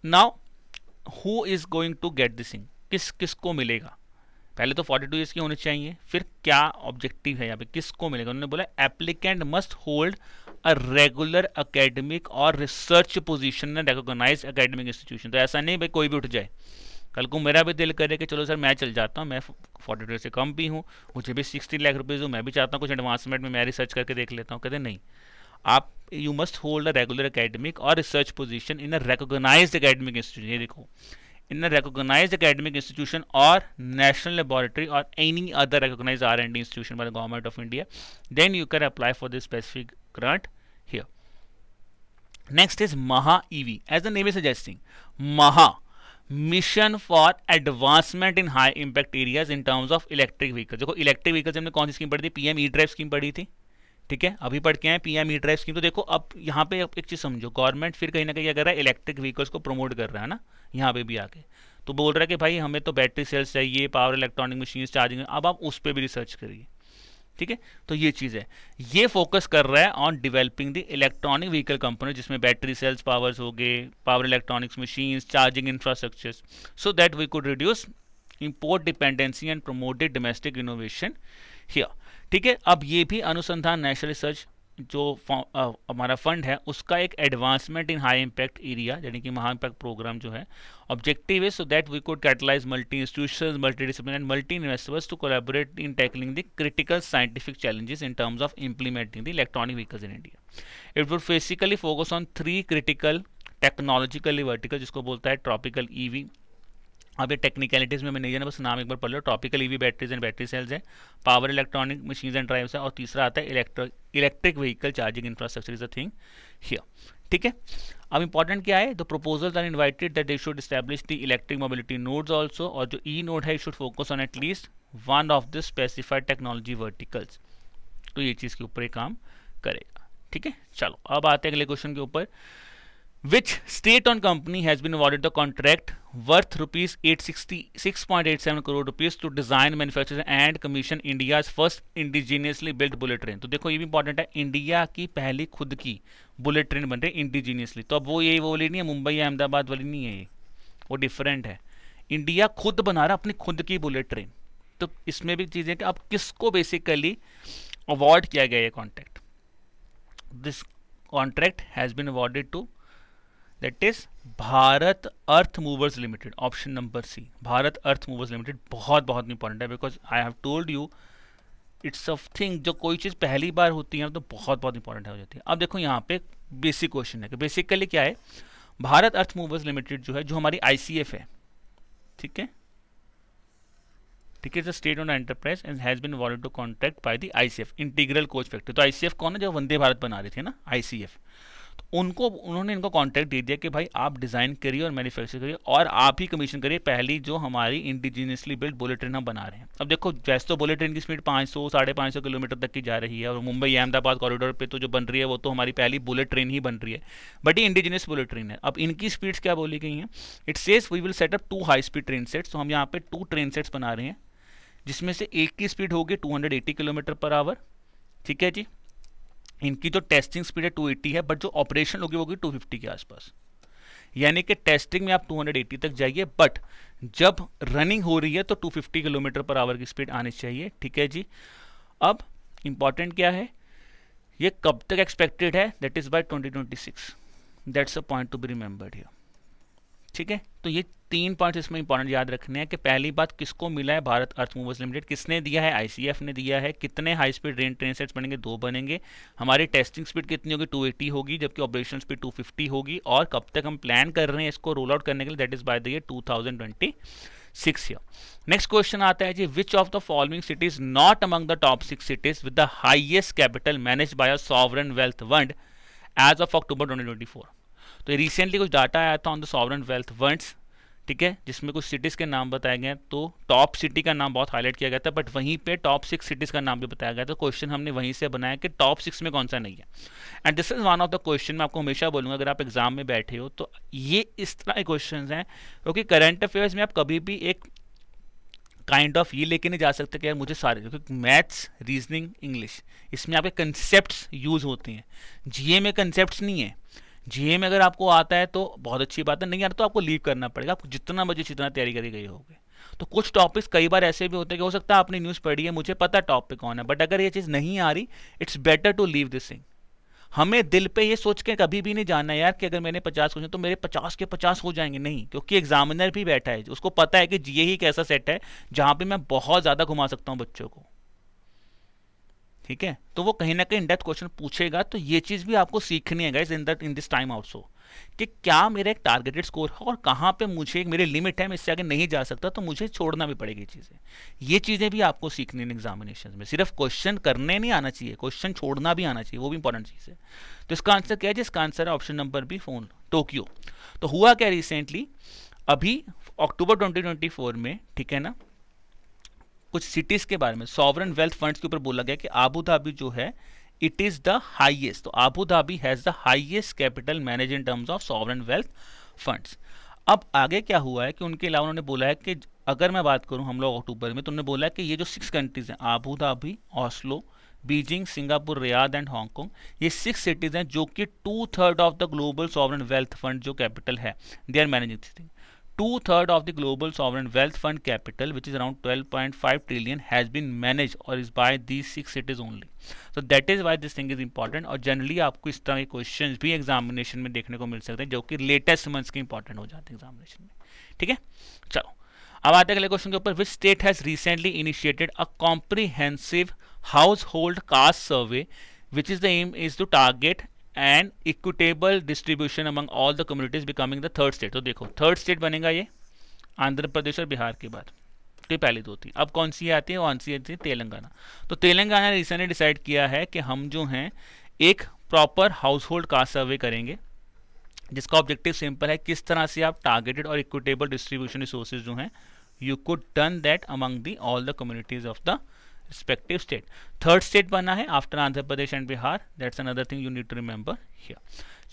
Now who is going to get this thing, किसको मिलेगा? पहले तो 42 ईयर्स की होनी चाहिए, फिर क्या ऑब्जेक्टिव है यहाँ पे, किसको मिलेगा? उन्होंने बोला applicant must hold a regular academic और research position in recognise academic institution. तो ऐसा नहीं भाई कोई भी उठ जाए, कल को मेरा भी दिल करे कि चलो सर मैं चल जाता हूँ, मैं 42 ईयर से कम भी हूँ, मुझे भी 60 लाख रुपीज़ हूँ, मैं भी चाहता हूँ कुछ एडवांसमेंट में मैं रिसर्च करके देख लेता हूँ। कहते नहीं, आप you must hold a regular academic और research position in a recognised academic institution. ये देखो, in a recognized academic institution or national laboratory or any other recognized R&D institution by the government of India, then you can apply for this specific grant here. Next is Maha EV. As the name is suggesting, Maha mission for advancement in high impact areas in terms of electric vehicles। देखो electric vehicles हमने कौन सी scheme पढ़ी थी? PM E-Drive scheme पढ़ी थी। ठीक है, अभी पढ़ के आए PM E-Drive स्कीम। तो देखो अब यहाँ पे एक चीज़ समझो, गवर्नमेंट फिर कहीं ना कहीं क्या कर रहा है, इलेक्ट्रिक व्हीकल्स को प्रमोट कर रहा है ना, यहाँ पे भी आके तो बोल रहा है कि भाई हमें तो बैटरी सेल्स चाहिए, पावर इलेक्ट्रॉनिक मशीन्स, चार्जिंग, अब आप उस पर भी रिसर्च करिए। ठीक है, तो ये चीज़ है, ये फोकस कर रहा है on developing the electronic vehicle company, जिसमें बैटरी सेल्स पावर्स हो गए, power electronics machines, charging infrastructure, so that we could reduce import dependency and promote the domestic innovation here. ठीक है, अब ये भी अनुसंधान नेशनल रिसर्च जो हमारा फंड है उसका एक advancement in high impact area यानी कि महा इम्पैक्ट प्रोग्राम जो है ऑब्जेक्टिव है so that we could catalyse multi institutions, multi discipline and multi investors to collaborate in tackling the critical scientific challenges in terms of implementing the electronic vehicles in India. It would basically focus on 3 critical technologically vertical जिसको बोलता है tropical EV. अब ये technicalities में मैं नहीं जाना, बस नाम एक बार पढ़ लो. Tropical EV batteries and battery cells है, power electronic machines and drives है, और तीसरा आता है electric vehicle charging infrastructure is a thing here. ठीक है. अब इंपॉर्टेंट क्या है, the proposals are invited that they should establish the electric mobility nodes also, और जो ई नोड है should focus on at least one of the specified technology verticals. तो ये चीज़ के ऊपर ही काम करेगा. ठीक है. चलो अब आते हैं अगले क्वेश्चन के ऊपर. Which state-owned company has been awarded the contract worth rupees 866.87 crore rupees to design, manufacture and commission India's first indigenously built bullet train? तो देखो ये भी इंपॉर्टेंट है, इंडिया की पहली खुद की बुलेट ट्रेन बन रही है इंडिजीनियसली. तो अब वो ये वो वाली नहीं है, मुंबई या अहमदाबाद वाली नहीं है, ये वो डिफरेंट है. इंडिया खुद बना रहा अपनी खुद की बुलेट ट्रेन. तो इसमें भी चीज़ें कि अब किसको बेसिकली अवार्ड किया गया ये contract. This contract has been awarded to that is Bharat earth movers limited. Option number C, Bharat earth movers limited. बहुत बहुत इंपॉर्टेंट है because I have told you it's something, जो कोई चीज़ पहली बार होती है तो बहुत बहुत इंपॉर्टेंट हो जाती है. अब देखो यहाँ पे बेसिक क्वेश्चन है कि बेसिकली क्या है, भारत अर्थ मूवर्स लिमिटेड जो है, जो हमारी ICF है, ठीक है, ठीक है, the state own enterprise and has been awarded to contract by the ICF integral coach factory. तो ICF कौन है, जो वंदे भारत बना रहे थे ना, ICF. तो उन्होंने इनको कॉन्ट्रैक्ट दे दिया कि भाई आप डिज़ाइन करिए और मैन्युफैक्चर करिए और आप ही कमीशन करिए पहली जो हमारी इंडिजीनियसली बिल्ड बुलेट ट्रेन हम बना रहे हैं. अब देखो वैसे तो बुलेट ट्रेन की स्पीड 500-550 किलोमीटर तक की जा रही है, और मुंबई अहमदाबाद कॉरिडोर पे तो जो बन रही है वो तो हमारी पहली बुलेट ट्रेन ही बन रही है, बट ये इंडिजीनियस बुलेट ट्रेन है. अब इनकी स्पीड्स क्या बोली गई हैं, it says we will set up 2 high speed train sets. तो हम यहाँ पे 2 ट्रेन सेट्स बना रहे हैं जिसमें से एक की स्पीड होगी 280 किलोमीटर पर आवर. ठीक है जी. इनकी जो टेस्टिंग स्पीड है 280 है, बट जो ऑपरेशन होगी वो होगी 250 के आसपास. यानी कि टेस्टिंग में आप 280 तक जाइए, बट जब रनिंग हो रही है तो 250 किलोमीटर पर आवर की स्पीड आनी चाहिए. ठीक है जी. अब इंपॉर्टेंट क्या है, ये कब तक एक्सपेक्टेड है, that is bye 2026. That's a point to be remembered here. ठीक है. तो ये 3 पॉइंट्स इसमें इंपॉर्टेंट याद रखने हैं कि पहली बात किसको मिला है, भारत अर्थ मूवर्स लिमिटेड. किसने दिया है, ICF ने दिया है. कितने हाई स्पीड ट्रेन सेट्स बनेंगे, 2 बनेंगे. हमारी टेस्टिंग स्पीड कितनी होगी, 280 होगी, जबकि ऑपरेशन स्पीड 250 होगी. और कब तक हम प्लान कर रहे हैं इसको रोल आउट करने के लिए, that is by the year 2026 year. Next question आता है जी, which of the following cities not among the top 6 cities with the highest capital managed by a sovereign wealth fund as of October 2024. तो recently कुछ data आया था on the sovereign wealth funds, ठीक है, जिसमें कुछ सिटीज़ के नाम बताए गए. तो टॉप सिटी का नाम बहुत हाईलाइट किया गया था, बट वहीं पे टॉप 6 सिटीज़ का नाम भी बताया गया था. क्वेश्चन हमने वहीं से बनाया कि टॉप 6 में कौन सा नहीं है. And this is one of the question. मैं आपको हमेशा बोलूँगा अगर आप एग्जाम में बैठे हो तो ये इस तरह के क्वेश्चन हैं, क्योंकि करंट अफेयर्स में आप कभी भी एक काइंड ऑफ ये लेके नहीं जा सकते कि यार मुझे सारे, क्योंकि मैथ्स, रीजनिंग, इंग्लिश, इसमें आपके कंसेप्ट यूज होते हैं. GA में कंसेप्ट नहीं है. GA में अगर आपको आता है तो बहुत अच्छी बात है, नहीं आता तो आपको लीव करना पड़ेगा. आप जितना बजे जितना तैयारी करके गए होगे. तो कुछ टॉपिक्स कई बार ऐसे भी होते हैं कि हो सकता है आपने न्यूज़ पढ़ी है, मुझे पता टॉपिक कौन है, बट अगर ये चीज़ नहीं आ रही, it's better to leave this thing. हमें दिल पे ये सोच के कभी भी नहीं जानना यार कि अगर मैंने 50 क्वेश्चन तो मेरे 50 के 50 हो जाएंगे. नहीं, क्योंकि एग्जामिनर भी बैठा है, उसको पता है कि GA ही एक ऐसा सेट है जहाँ पे मैं बहुत ज़्यादा घुमा सकता हूँ बच्चों को. ठीक है. तो वो कहीं ना कहीं इन डेप्थ क्वेश्चन पूछेगा. तो ये चीज़ भी आपको सीखनी है guys in this time also, कि क्या मेरा एक टारगेटेड स्कोर है और कहाँ पे मुझे मेरे लिमिट है, मैं इससे आगे नहीं जा सकता, तो मुझे छोड़ना भी पड़ेगी चीज़ें. ये चीज़ें भी आपको सीखनी है एग्जामिनेशन में. सिर्फ क्वेश्चन करने नहीं आना चाहिए, क्वेश्चन छोड़ना भी आना चाहिए, वो भी इंपॉर्टेंट चीज़ है. तो इसका आंसर क्या है, जिसका आंसर है option number B, phone Tokyo. तो हुआ क्या रिसेंटली, अभी अक्टूबर 2024 में, ठीक है ना, कुछ सिटीज के बारे में सॉवरेन वेल्थ फंड्स के ऊपर बोला गया कि आबू धाबी जो है इट इज द हाईएस्ट. तो Abu Dhabi has the highest capital manage in terms of sovereign wealth funds. अब आगे क्या हुआ है कि उनके अलावा उन्होंने बोला है कि अगर मैं बात करूं हम लोग अक्टूबर में, तो उन्होंने बोला है कि ये जो 6 कंट्रीज हैं, Abu Dhabi, Oslo, Beijing, Singapore, Riyadh and Hong Kong, ये 6 सिटीज हैं जो कि 2/3 of the global sovereign wealth fund जो कैपिटल है, they are managing this thing. 2/3 of the global sovereign wealth fund capital, which is around 12.5 trillion, has been managed or is by these 6 cities only. So that is why this thing is important. और generally आपको इस तरह के question भी examination में देखने को मिल सकते हैं जो कि लेटेस्ट मंथ्स के इंपॉर्टेंट हो जाते हैं एग्जामिनेशन में. ठीक है, चलो अब आते हैं अगले क्वेश्चन के ऊपर. Which state has recently initiated a comprehensive house hold caste survey which is the aim is to target and equitable distribution among all the communities becoming the third state. तो देखो थर्ड स्टेट बनेगा ये आंध्र प्रदेश और बिहार के बाद. तो पहली दो थी. अब कौन सी आती है? कौन सी आती है? तेलंगाना. तो तेलंगाना ने रिसेंटली डिसाइड किया है कि हम जो हैं एक प्रॉपर हाउस होल्ड कास्ट सर्वे करेंगे जिसका ऑब्जेक्टिव सिंपल है, किस तरह से आप टारगेटेड और इक्विटेबल डिस्ट्रीब्यूशन रिसोर्सेज जो हैं you could done that among the all the communities of the respective state. Third state बना है after Andhra Pradesh and Bihar. That's another thing you need to remember here.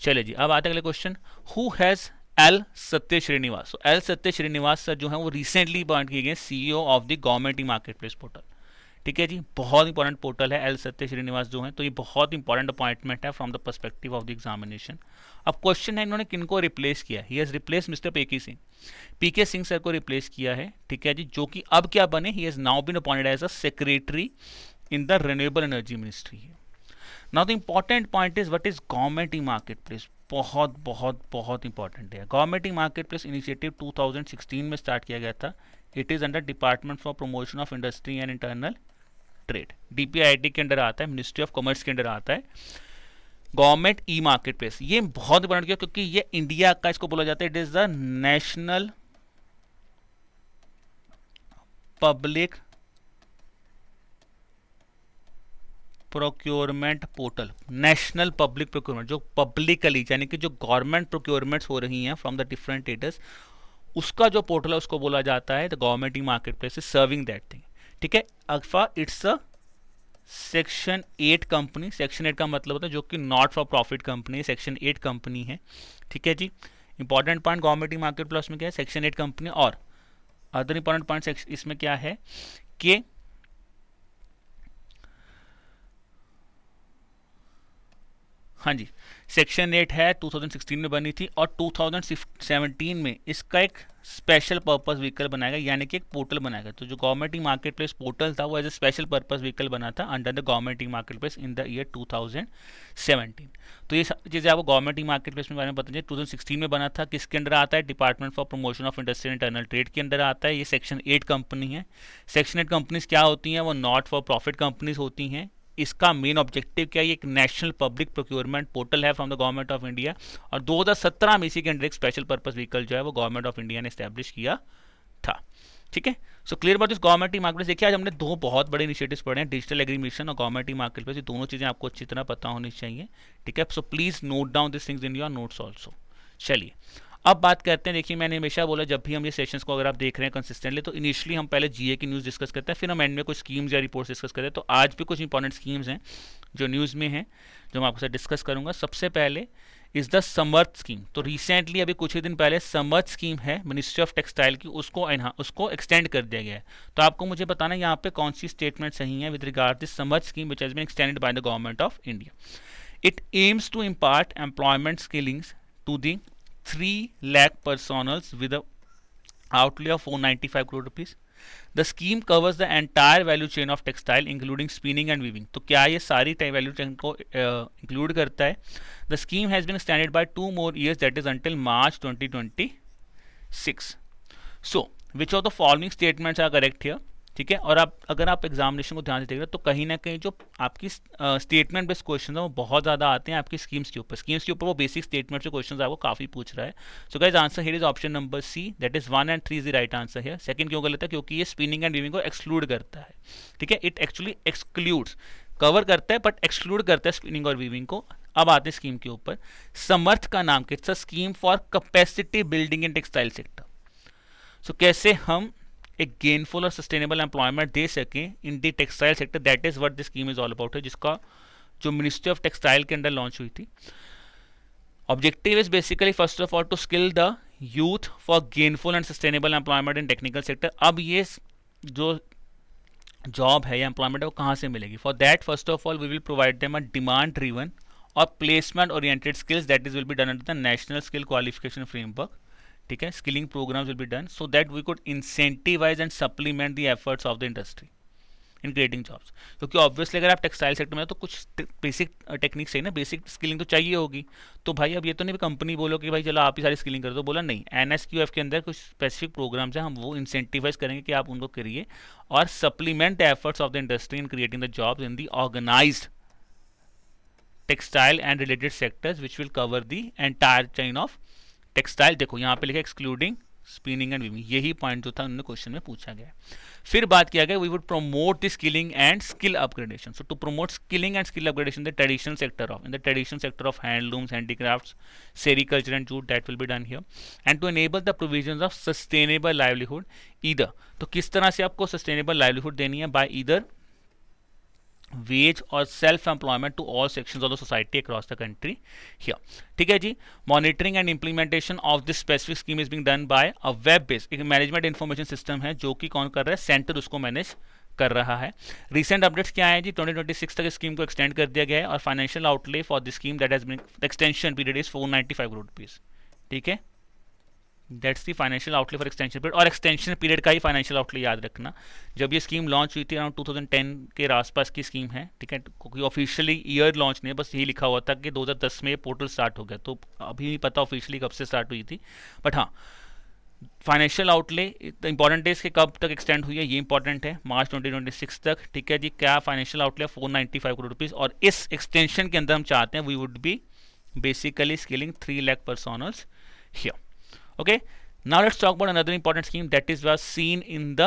चलिए जी, अब आते हैं अगले क्वेश्चन. हु हैज एल सत्य श्रीनिवास. सो एल सत्य श्रीनिवास सर जो है वो रिसेंटली अपॉइंट किए गए CEO of the government e market place portal. ठीक है जी, बहुत इंपॉर्टेंट पोर्टल है एल सत्य श्रीनिवास जो है. तो ये बहुत इंपॉर्टेंट अपॉइंटमेंट है from the perspective of the examination. अब क्वेश्चन है इन्होंने किनको रिप्लेस किया. He has replace mister PK Singh. PK Singh sir को रिप्लेस किया है. ठीक है जी, जो कि अब क्या बने, he has now been appointed as a secretary in the renewable energy ministry. Now the important point is what is government e market place. बहुत बहुत बहुत इंपॉर्टेंट है. Government e market place initiative 2016 में स्टार्ट किया गया था. It is under department for promotion of industry and internal trade. DPIT के under आता है, मिनिस्ट्री ऑफ कॉमर्स के अंडर आता है. गवर्नमेंट ई मार्केट प्लेस ये बहुत इंपॉर्टेंट किया क्योंकि ये इंडिया का इसको बोला जाता है it is the national public procurement portal. National public procurement जो पब्लिकली यानी कि जो गवर्नमेंट प्रोक्योरमेंट्स हो रही हैं फ्रॉम द डिफरेंट एडर्स, उसका जो पोर्टल है उसको बोला जाता है the government e market place is serving that thing. ठीक है, alpha it's a section 8 company. Section 8 का मतलब होता है जो कि not for profit company, section 8 company है. ठीक है जी, important point government e market place में क्या है, सेक्शन 8 कंपनी. और अदर इंपॉर्टेंट पॉइंट इसमें क्या है कि हाँ जी, सेक्शन 8 है 2016 में बनी थी और 2017 में इसका एक स्पेशल पर्पस व्हीकल बनाएगा यानी कि एक पोर्टल बनाएगा. तो जो government e market place portal था वो as a special purpose vehicle बना था under the government e market place in the year 2017. तो ये चीज़ें आपको गवर्नमेंट ई मार्केट प्लेस में बारे में पता चलिए. 2016 में बना था. किसके अंडर आता है? Department for promotion of industry and internal trade के अंदर आता है. ये सेक्शन 8 कंपनी है. सेक्शन 8 कंपनीज क्या होती हैं? वो नॉट फॉर प्रॉफिट कंपनीज होती हैं. इसका मेन ऑब्जेक्टिव क्या है? एक नेशनल पब्लिक प्रोक्योरमेंट पोर्टल है from the government of India. और 2017 में इसी के अंडर एक स्पेशल पर्पस व्हीकल जो है वो गवर्नमेंट ऑफ इंडिया ने एस्टैब्लिश किया था. ठीक है, so clear about this government e market place. देखिए आज हमने दो बहुत बड़े इनिशिएटिव्स पढ़े हैं, डिजिटल एग्री मिशन और गवर्नमेंट ई मार्केट प्लेस. ये दोनों चीज़ें आपको अच्छी तरह पता होनी चाहिए. ठीक है, so please note down this things in your notes also. चलिए अब बात करते हैं. देखिए मैंने हमेशा बोला जब भी हम ये सेशंस को अगर आप देख रहे हैं कंसिस्टेंटली तो इनिशियली हम पहले जीए की न्यूज़ डिस्कस करते हैं, फिर हम एंड में कुछ स्कीम्स या रिपोर्ट्स डिस्कस करते हैं. तो आज भी कुछ इंपॉर्टेंट स्कीम्स हैं जो न्यूज़ में हैं जो मैं आपके साथ डिस्कस करूंगा. सबसे पहले इज़ द समर्थ स्कीम. तो रिसेंटली अभी कुछ ही दिन पहले समर्थ स्कीम है मिनिस्ट्री ऑफ टेक्सटाइल की, उसको एक्सटेंड कर दिया गया है. तो आपको मुझे बताना यहाँ पे कौन सी स्टेटमेंट सही है with regard this Samarth scheme which has been extended by the government of India. It aims to impart employment skillings to the 3 lakh personals with a outlay of 495 crore rupees. The scheme covers the entire value chain of textile including spinning and weaving. तो क्या ये सारी value chain को include करता है? The scheme has been extended by 2 more years, that is until March 2026. So which of the following statements are correct here? ठीक है, और आप अगर आप एग्जामिनेशन को ध्यान से देख रहे हो तो कहीं ना कहीं जो आपकी स्टेटमेंट बेस्ड क्वेश्चन है वो बहुत ज़्यादा आते हैं आपकी स्कीम्स के ऊपर. स्कीम्स के ऊपर वो बेसिक स्टेटमेंट से क्वेश्चन आपको काफ़ी पूछ रहा है. So guys answer here is option number C, that is 1 and 3 is the right answer here. Second क्यों गलत है? क्योंकि ये स्पिनिंग एंड वीविंग को एक्सक्लूड करता है. ठीक है, इट एक्चुअली एक्सक्लूड्स, कवर करता है बट एक्सक्लूड करता है स्पिनिंग और वीविंग को. अब आते हैं स्कीम के ऊपर. समर्थ का नाम क्या? It's a scheme for capacity building in textile sector. So कैसे हम एक गेनफुल और सस्टेनेबल एम्प्लॉयमेंट दे सकें in the textile sector, that is what this scheme is all about है, जिसका जो मिनिस्ट्री ऑफ टेक्सटाइल के अंडर लॉन्च हुई थी. Objective is basically first of all to skill the youth for gainful and sustainable employment in technical sector. अब ये जो job है या एम्प्लॉयमेंट है वो कहाँ से मिलेगी? For that first of all we will provide them a demand driven और placement oriented skills that is will be done under the national skill qualification framework. ठीक है, skilling programmes will be done so that we could incentivise and supplement the efforts of the industry in creating jobs. क्योंकि obviously अगर आप textile sector में हो तो कुछ basic techniques चाहिए ना, बेसिक स्किलिंग तो चाहिए होगी। तो भाई अब ये तो नहीं कंपनी बोलो कि भाई चलो आप ही सारी स्किलिंग कर दो, बोला नहीं, NSQF के अंदर कुछ स्पेसिफिक प्रोग्राम्स हैं, हम वो इंसेंटिवाइज करेंगे कि आप उनको करिए और supplement the efforts of the industry in creating the jobs in the organised textile and related sectors which will cover the entire chain of textile. देखो यहाँ पे लिखा एक्सक्लूडिंग स्पिनिंग एंड वीविंग, यही पॉइंट जो था उन्होंने क्वेश्चन में पूछा गया। फिर बात किया गया we would promote the skilling and skill upgradation. So to promote skilling and skill upgradation the traditional sector of, in the traditional sector of handlooms, handicrafts, sericulture and jute, that will be done here and to enable the provisions of sustainable livelihood either. तो किस तरह से आपको sustainable livelihood देनी है, by either wage or self-employment to all sections of the society across the country here। ठीक है जी, monitoring and implementation of this specific scheme is being done by a web-based एक management information system है जो कि कौन कर रहा है, सेंटर उसको मैनेज कर रहा है। रिसेंट अपडेट्स क्या है जी, 2026 तक स्कीम को एक्सटेंड कर दिया गया है और financial outlay for the scheme that has been extension period is 495 crore rupees. ठीक है, that's the financial outlay for extension period, और एक्सटेंशन पीरियड का ही फाइनेंशियल आउटले याद रखना। जब ये स्कीम लॉन्च हुई थी अराउंड 2010 के आसपास की स्कीम है, ठीक है, क्योंकि ऑफिशियली ईयर लॉन्च नहीं, बस यही लिखा हुआ था कि 2010 में ये पोर्टल स्टार्ट हो गया, तो अभी नहीं पता ऑफिशियली कब से स्टार्ट हुई थी, बट हाँ फाइनेंशियल आउटले इंपॉर्टेंट डेज के कब तक एक्सटेंड हुई है ये इंपॉर्टेंट है, मार्च 2026 तक। ठीक है जी, क्या फाइनेंशियल आउटले 495 करोड़ रुपीज़, और इस एक्सटेंशन के अंदर हम चाहते हैं we would be basically skilling 3 lakh personals here. Okay, now let's talk about another important scheme that is was seen in the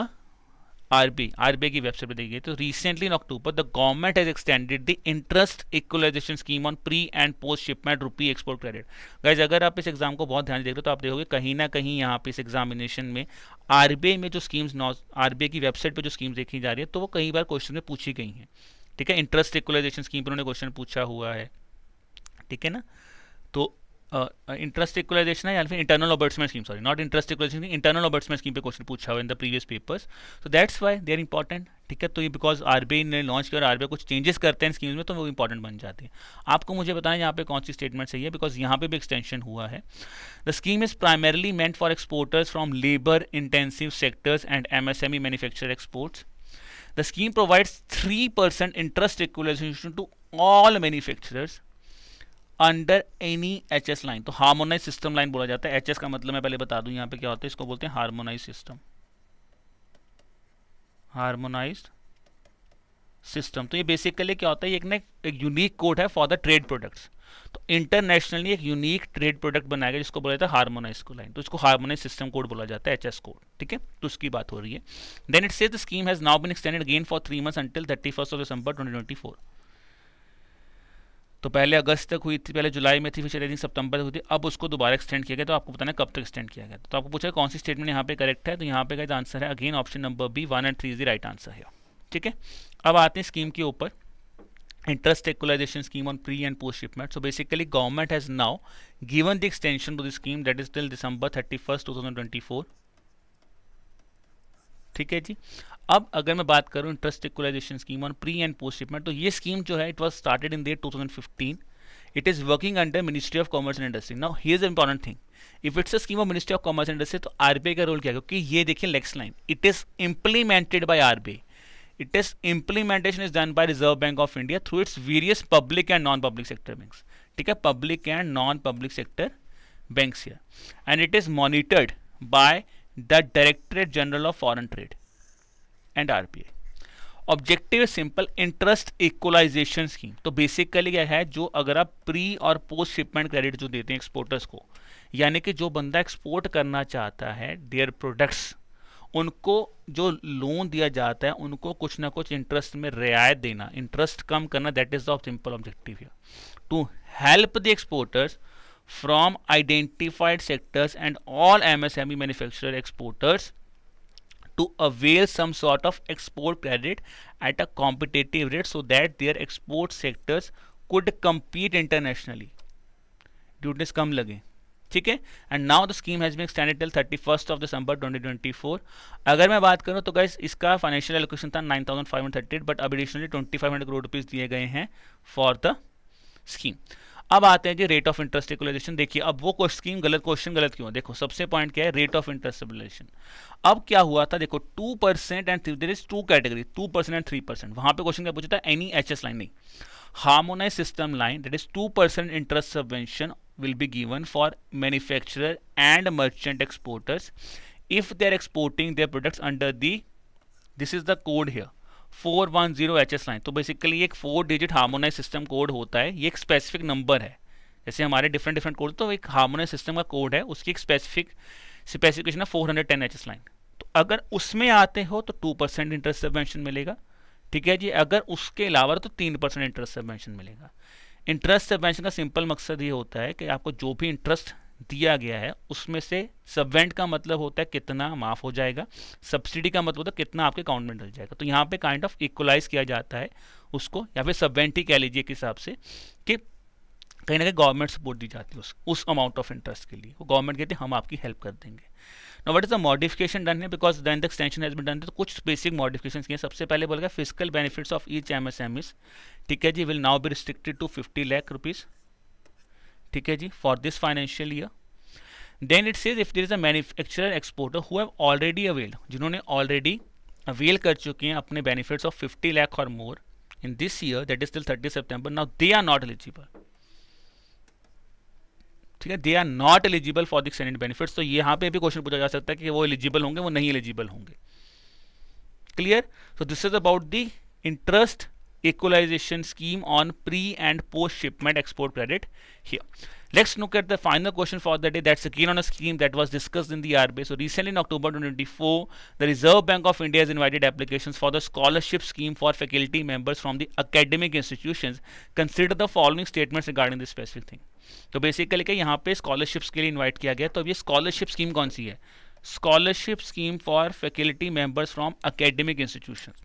RBI की वेबसाइट पे देखी गई। तो recently in October the government has extended the interest equalisation scheme on pre and post shipment rupee export credit. Guys अगर आप इस exam को बहुत ध्यान से देख रहे हो तो आप देखोगे कहीं ना कहीं यहाँ पे इस एग्जामिनेशन में RBI में जो स्कीम्स RBI की वेबसाइट पे जो स्कीम्स देखी जा रही है तो वो कई बार क्वेश्चन में पूछी गई हैं। ठीक है, इंटरेस्ट इक्वलाइजेशन स्कीम पर उन्होंने क्वेश्चन पूछा हुआ है, ठीक है ना। तो इंटरेस्ट इक्वलाइजेशन है या फिर इंटरनल ऑबर्ट्समेंट scheme, sorry not interest equalisation, internal ऑबर्ट्समेंट स्कीम पे क्वेश्चन पूछा हुआ in the previous papers, so that's why they are important. ठीक है, तो ये बिकॉज RBI ने लॉन्च किया और RBI कुछ चेंजेस करते हैं स्कीम्स में तो वो इंपॉर्टेंट बन जाते हैं। आपको मुझे बताएं यहाँ पे कौन सी स्टेटमेंट सही है, बिकॉज यहाँ पे भी एक्सटेंशन हुआ है। The scheme is primarily meant for exporters from labour intensive sectors and MSME manufacture exports. The scheme provides 3% interest equalisation to all manufacturers under any HS line. तो हार्मोनाइज सिस्टम लाइन बोला जाता है। HS का मतलब मैं पहले बता दूं यहाँ पे क्या होता है, इसको बोलते हैं हार्मोनाइज सिस्टम, हार्मोनाइज्ड सिस्टम। तो ये बेसिकली क्या होता है, ये एक यूनिक कोड है फॉर द ट्रेड प्रोडक्ट्स। तो इंटरनेशनली एक यूनिक ट्रेड प्रोडक्ट बनाया गया जिसको बोला जाता है हार्मोनाइज लाइन, तो इसको हार्मोनाइज सिस्टम कोड बोला जाता है, HS कोड। ठीक है, तो उसकी बात हो रही है। Then it says the scheme has now been extended again for 3 months until 31st of December 2024। तो पहले अगस्त तक हुई थी, पहले जुलाई में थी, फिर आई थिंक सितंबर तक हुई थी, अब उसको दोबारा एक्सटेंड किया गया। तो आपको बताना कब तक एक्सटेंड किया गया। तो आपको पूछा कौन सी स्टेटमेंट यहाँ पे करेक्ट है, तो यहाँ पे का आंसर है again option number B, 1 and 3 is the right answer है। ठीक है, अब आते हैं स्कीम के ऊपर, interest equalisation scheme on pre and post shipment. So basically government has now given the extension to the scheme that is till December 31st 2024। ठीक है जी, अब अगर मैं बात करूं interest equalisation scheme on pre and post shipment, तो ये स्कीम जो है it was started in the 2015। It is working under ministry of commerce and industry. Now here is the important thing, if it's a scheme of ministry of commerce and industry तो RBI का role क्या है, क्योंकि ये देखिए next line, it is implemented by RBI। It is implementation is done bye reserve Bank of India through its various public and non public sector banks. ठीक है, public and non public sector banks here, and it is monitored by the directorate general of foreign trade and RBI। Objective simple, interest equalisation scheme. तो basically क्या है, जो अगर आप pre और post shipment credit जो देते हैं एक्सपोर्टर्स को, यानी कि जो बंदा एक्सपोर्ट करना चाहता है देयर प्रोडक्ट्स, उनको जो लोन दिया जाता है उनको कुछ ना कुछ इंटरेस्ट में रियायत देना, इंटरेस्ट कम करना, that is the simple objective here, to help the exporters from identified sectors and all MSME manufacturer exporters to avail some sort of export credit at a competitive rate so that their export sectors could compete internationally. Duties कम लगे। ठीक है, and now the scheme has been extended till 31st of December 2024। अगर मैं बात करूं तो guys इसका फाइनेंशियल एलोकेशन था 9,538, बट अब एडिशनली 2,500 करोड़ रुपीज दिए गए हैं फॉर द स्कीम। अब आते हैं जी रेट ऑफ इंटरेस्ट इक्वलाइजेशन। देखिए अब वो स्कीम गलत, क्वेश्चन गलत क्यों? देखो सबसे पॉइंट क्या है, रेट ऑफ इंटरेस्ट इक्वलाइजेशन। अब क्या हुआ था, देखो 2% and there is two category, 2% and 3%। वहां पे क्वेश्चन क्या पूछा था, एनी एचएस लाइन नहीं, harmonise system line that is 2% interest subvention will be given for manufacturer and merchant exporters if they are exporting their products under the, this is the code here 410 HS line। तो basically एक 4 digit harmonise system code होता है, ये एक specific number है, जैसे हमारे different different code, तो एक हार्मोनाइज सिस्टम का कोड है, उसकी एक स्पेसिफिक स्पेसिफिकेशन है 410 HS लाइन। तो अगर उसमें आते हो तो 2% इंटरेस्ट सबवेंशन मिलेगा, ठीक है जी। अगर उसके अलावा तो 3% इंटरेस्ट सबवेंशन मिलेगा। इंटरेस्ट सबवेंशन का सिंपल मकसद ये होता है कि आपको जो भी इंटरेस्ट दिया गया है उसमें से सबवेंट का मतलब होता है कितना माफ हो जाएगा, सब्सिडी का मतलब होता है कितना आपके अकाउंट में डल जाएगा। तो यहाँ पे काइंड ऑफ इक्वलाइज किया जाता है उसको, या फिर सबवेंट ही कह लीजिए के हिसाब से, कि कहीं ना कहीं गवर्नमेंट सपोर्ट दी जाती है उस अमाउंट ऑफ इंटरेस्ट के लिए। वो गवर्नमेंट कहती है हम आपकी हेल्प कर देंगे। Now what is the modification done here, because then the extension has been done, तो कुछ बेसिक मॉडिफिकेशंस किए। सबसे पहले बोल गया physical benefits of each MSMEs, ठीक है जी, will now be restricted to 50 lakh rupees, ठीक है जी, for this financial year. Then it says if there is a manufacturer exporter who have already availed, जिन्होंने ऑलरेडी अवेल कर चुके हैं अपने बेनिफिट्स ऑफ 50 लाख और more in this year, that is till 30 सितंबर, now they are not eligible, ठीक है, they are not eligible for the extended benefits. तो यहाँ पे भी क्वेश्चन पूछा जा सकता है कि वो एलिजिबल होंगे, वो नहीं एलिजिबल होंगे। Clear? So this is about the interest equalization scheme on pre and post shipment export credit here. Let's look at the final question for the day. That's again on a scheme that was discussed in the RBI. So recently in October 2024, the Reserve Bank of India has invited applications for the scholarship scheme for faculty members from the academic institutions. Consider the following statements regarding this specific thing. तो basically क्या यहाँ पे scholarships के लिए invite किया गया। तो अब ये स्कॉलरशिप स्कीम कौन सी है? Scholarship scheme for faculty members from academic institutions.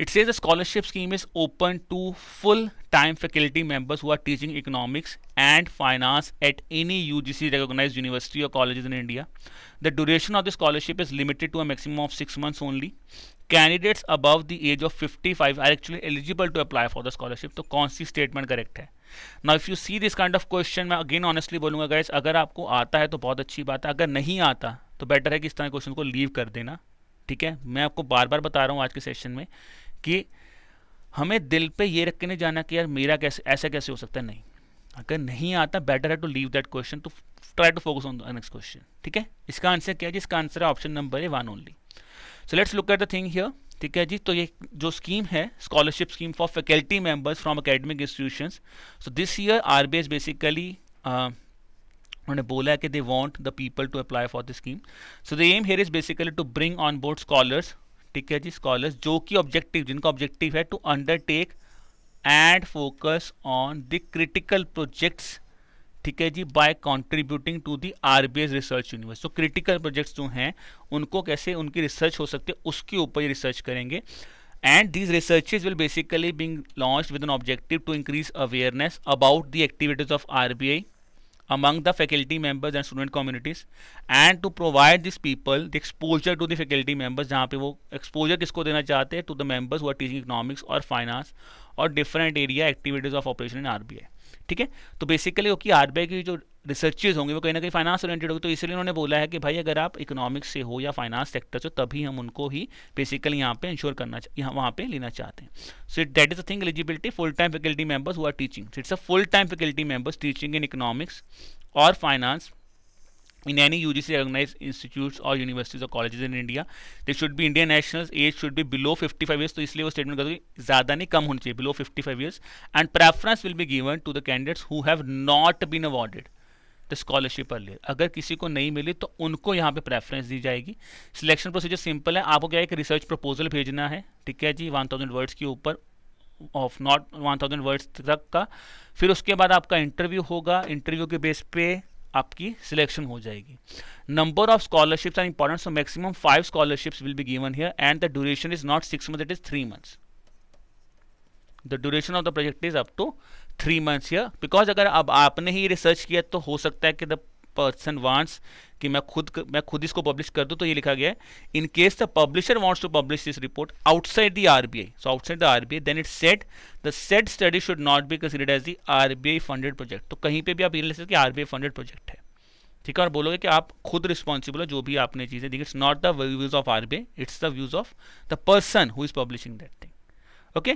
It says the scholarship scheme is open to full-time faculty members who are teaching economics and finance at any UGC recognized university or colleges in India. The duration of the scholarship is limited to a maximum of 6 months only. Candidates above the age of 55 are actually eligible to apply for the scholarship. तो कौन सी statement correct है? Now if you see this kind of question, मैं again honestly बोलूँगा guys, अगर आपको आता है तो बहुत अच्छी बात है, अगर नहीं आता तो बेटर है कि इस तरह क्वेश्चन को लीव कर देना, ठीक है। मैं आपको बार बार बता रहा हूँ आज के सेशन में कि हमें दिल पे ये रख के नहीं जाना कि यार मेरा कैसे ऐसा कैसे हो सकता है, नहीं, अगर नहीं आता बेटर है to leave that question, to try to focus on the next question, ठीक है। इसका आंसर क्या है जी? इसका आंसर है option number 1 only. So let's look at the thing here, ठीक है जी। तो ये जो स्कीम है scholarship scheme for faculty members from academic institutions, so this year RBI basically उन्होंने बोला है कि they want the people to apply for the scheme. So the aim here is basically to bring on board scholars, ठीक है जी, scholars जो कि objective, जिनका objective है to undertake and focus on the critical projects, ठीक है जी, by contributing to the RBI research universe. तो क्रिटिकल प्रोजेक्ट्स जो हैं उनको कैसे उनकी रिसर्च हो सकती है उसके ऊपर ये रिसर्च करेंगे। And these researches will basically being launched with an objective to increase awareness about the activities of RBI among the faculty members and student communities and to provide these people the exposure to the faculty members, जहाँ पे वो exposure किसको देना चाहते हैं? to the members who are teaching economics और finance और different area activities of operation in RBI, ठीक है। तो बेसिकली क्योंकि आरबीआई की जो रिसर्चेज होंगे वो कहीं ना कहीं फाइनेंस ओरिएंटेड होगी, तो इसलिए उन्होंने बोला है कि भाई अगर आप इकोनॉमिक्स से हो या फाइनेंस सेक्टर से, तभी हम उनको ही बेसिकली यहाँ पे इंश्योर करना यहाँ वहाँ पे लेना चाहते हैं। So that is the thing, eligibility full time faculty members who are teaching, it's a full time faculty members teaching in economics और finance in any UGC recognized institutes or universities or colleges in India. They should be Indian nationals, age should be below 55 years, तो इसलिए वो statement करते हैं ज़्यादा नहीं कम होनी चाहिए, below 55 years, and preference will be given to the candidates who have not been awarded the scholarship earlier. अगर किसी को नहीं मिली तो उनको यहाँ पे प्रेफरेंस दी जाएगी। सिलेक्शन प्रोसीजर सिंपल है, आपको क्या है कि रिसर्च प्रपोजल भेजना है, ठीक है जी, 1000 वर्ड्स के ऊपर ऑफ नॉट 1000 वर्ड्स तक का, फिर उसके बाद आपका इंटरव्यू होगा, इंटरव्यू के बेस पे आपकी सिलेक्शन हो जाएगी। Number of scholarships are important, so maximum 5 scholarships will be given here and the duration is not 6 months, it is 3 months. The duration of the project is up to 3 months here, because अगर अब आपने ही research किया तो हो सकता है कि the person wants कि मैं खुद इसको पब्लिश कर दूं, तो ये लिखा गया है in case the publisher wants to publish this report outside the RBI, so outside the RBI then it said the said study should not be considered as the RBI funded project. तो कहीं पे भी आप ये लिख सकते हैं कि आरबीआई फंडेड प्रोजेक्ट है, ठीक है, और बोलोगे कि आप खुद रिस्पॉन्सिबल हो जो भी आपने चीजें देखी, it's not the views of RBI, it's the views of the person who is publishing that thing. Okay,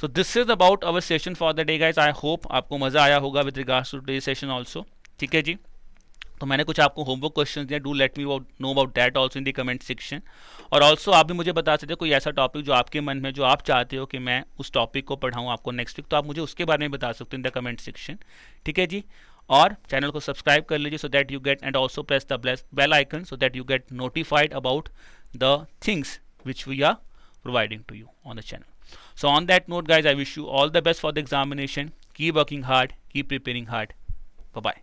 so this is about our session for the day guys. I hope आपको मजा आया होगा with regards to today session also, ठीक है जी। तो मैंने कुछ आपको होमवर्क क्वेश्चंस दिए, do let me know about that also in the comment section. और ऑल्सो आप भी मुझे बता सकते हो कोई ऐसा टॉपिक जो आपके मन में, जो आप चाहते हो कि मैं उस टॉपिक को पढ़ाऊँ आपको नेक्स्ट वीक, तो आप मुझे उसके बारे में बता सकते हो इन द कमेंट सेक्शन, ठीक है जी। और चैनल को सब्सक्राइब कर लीजिए so that you get, and also press the bell icon so that you get notified about the things which we are providing to you on the channel. So on that note guys, I wish you all the best for the examination. Keep working hard, keep preparing hard. Bye bye.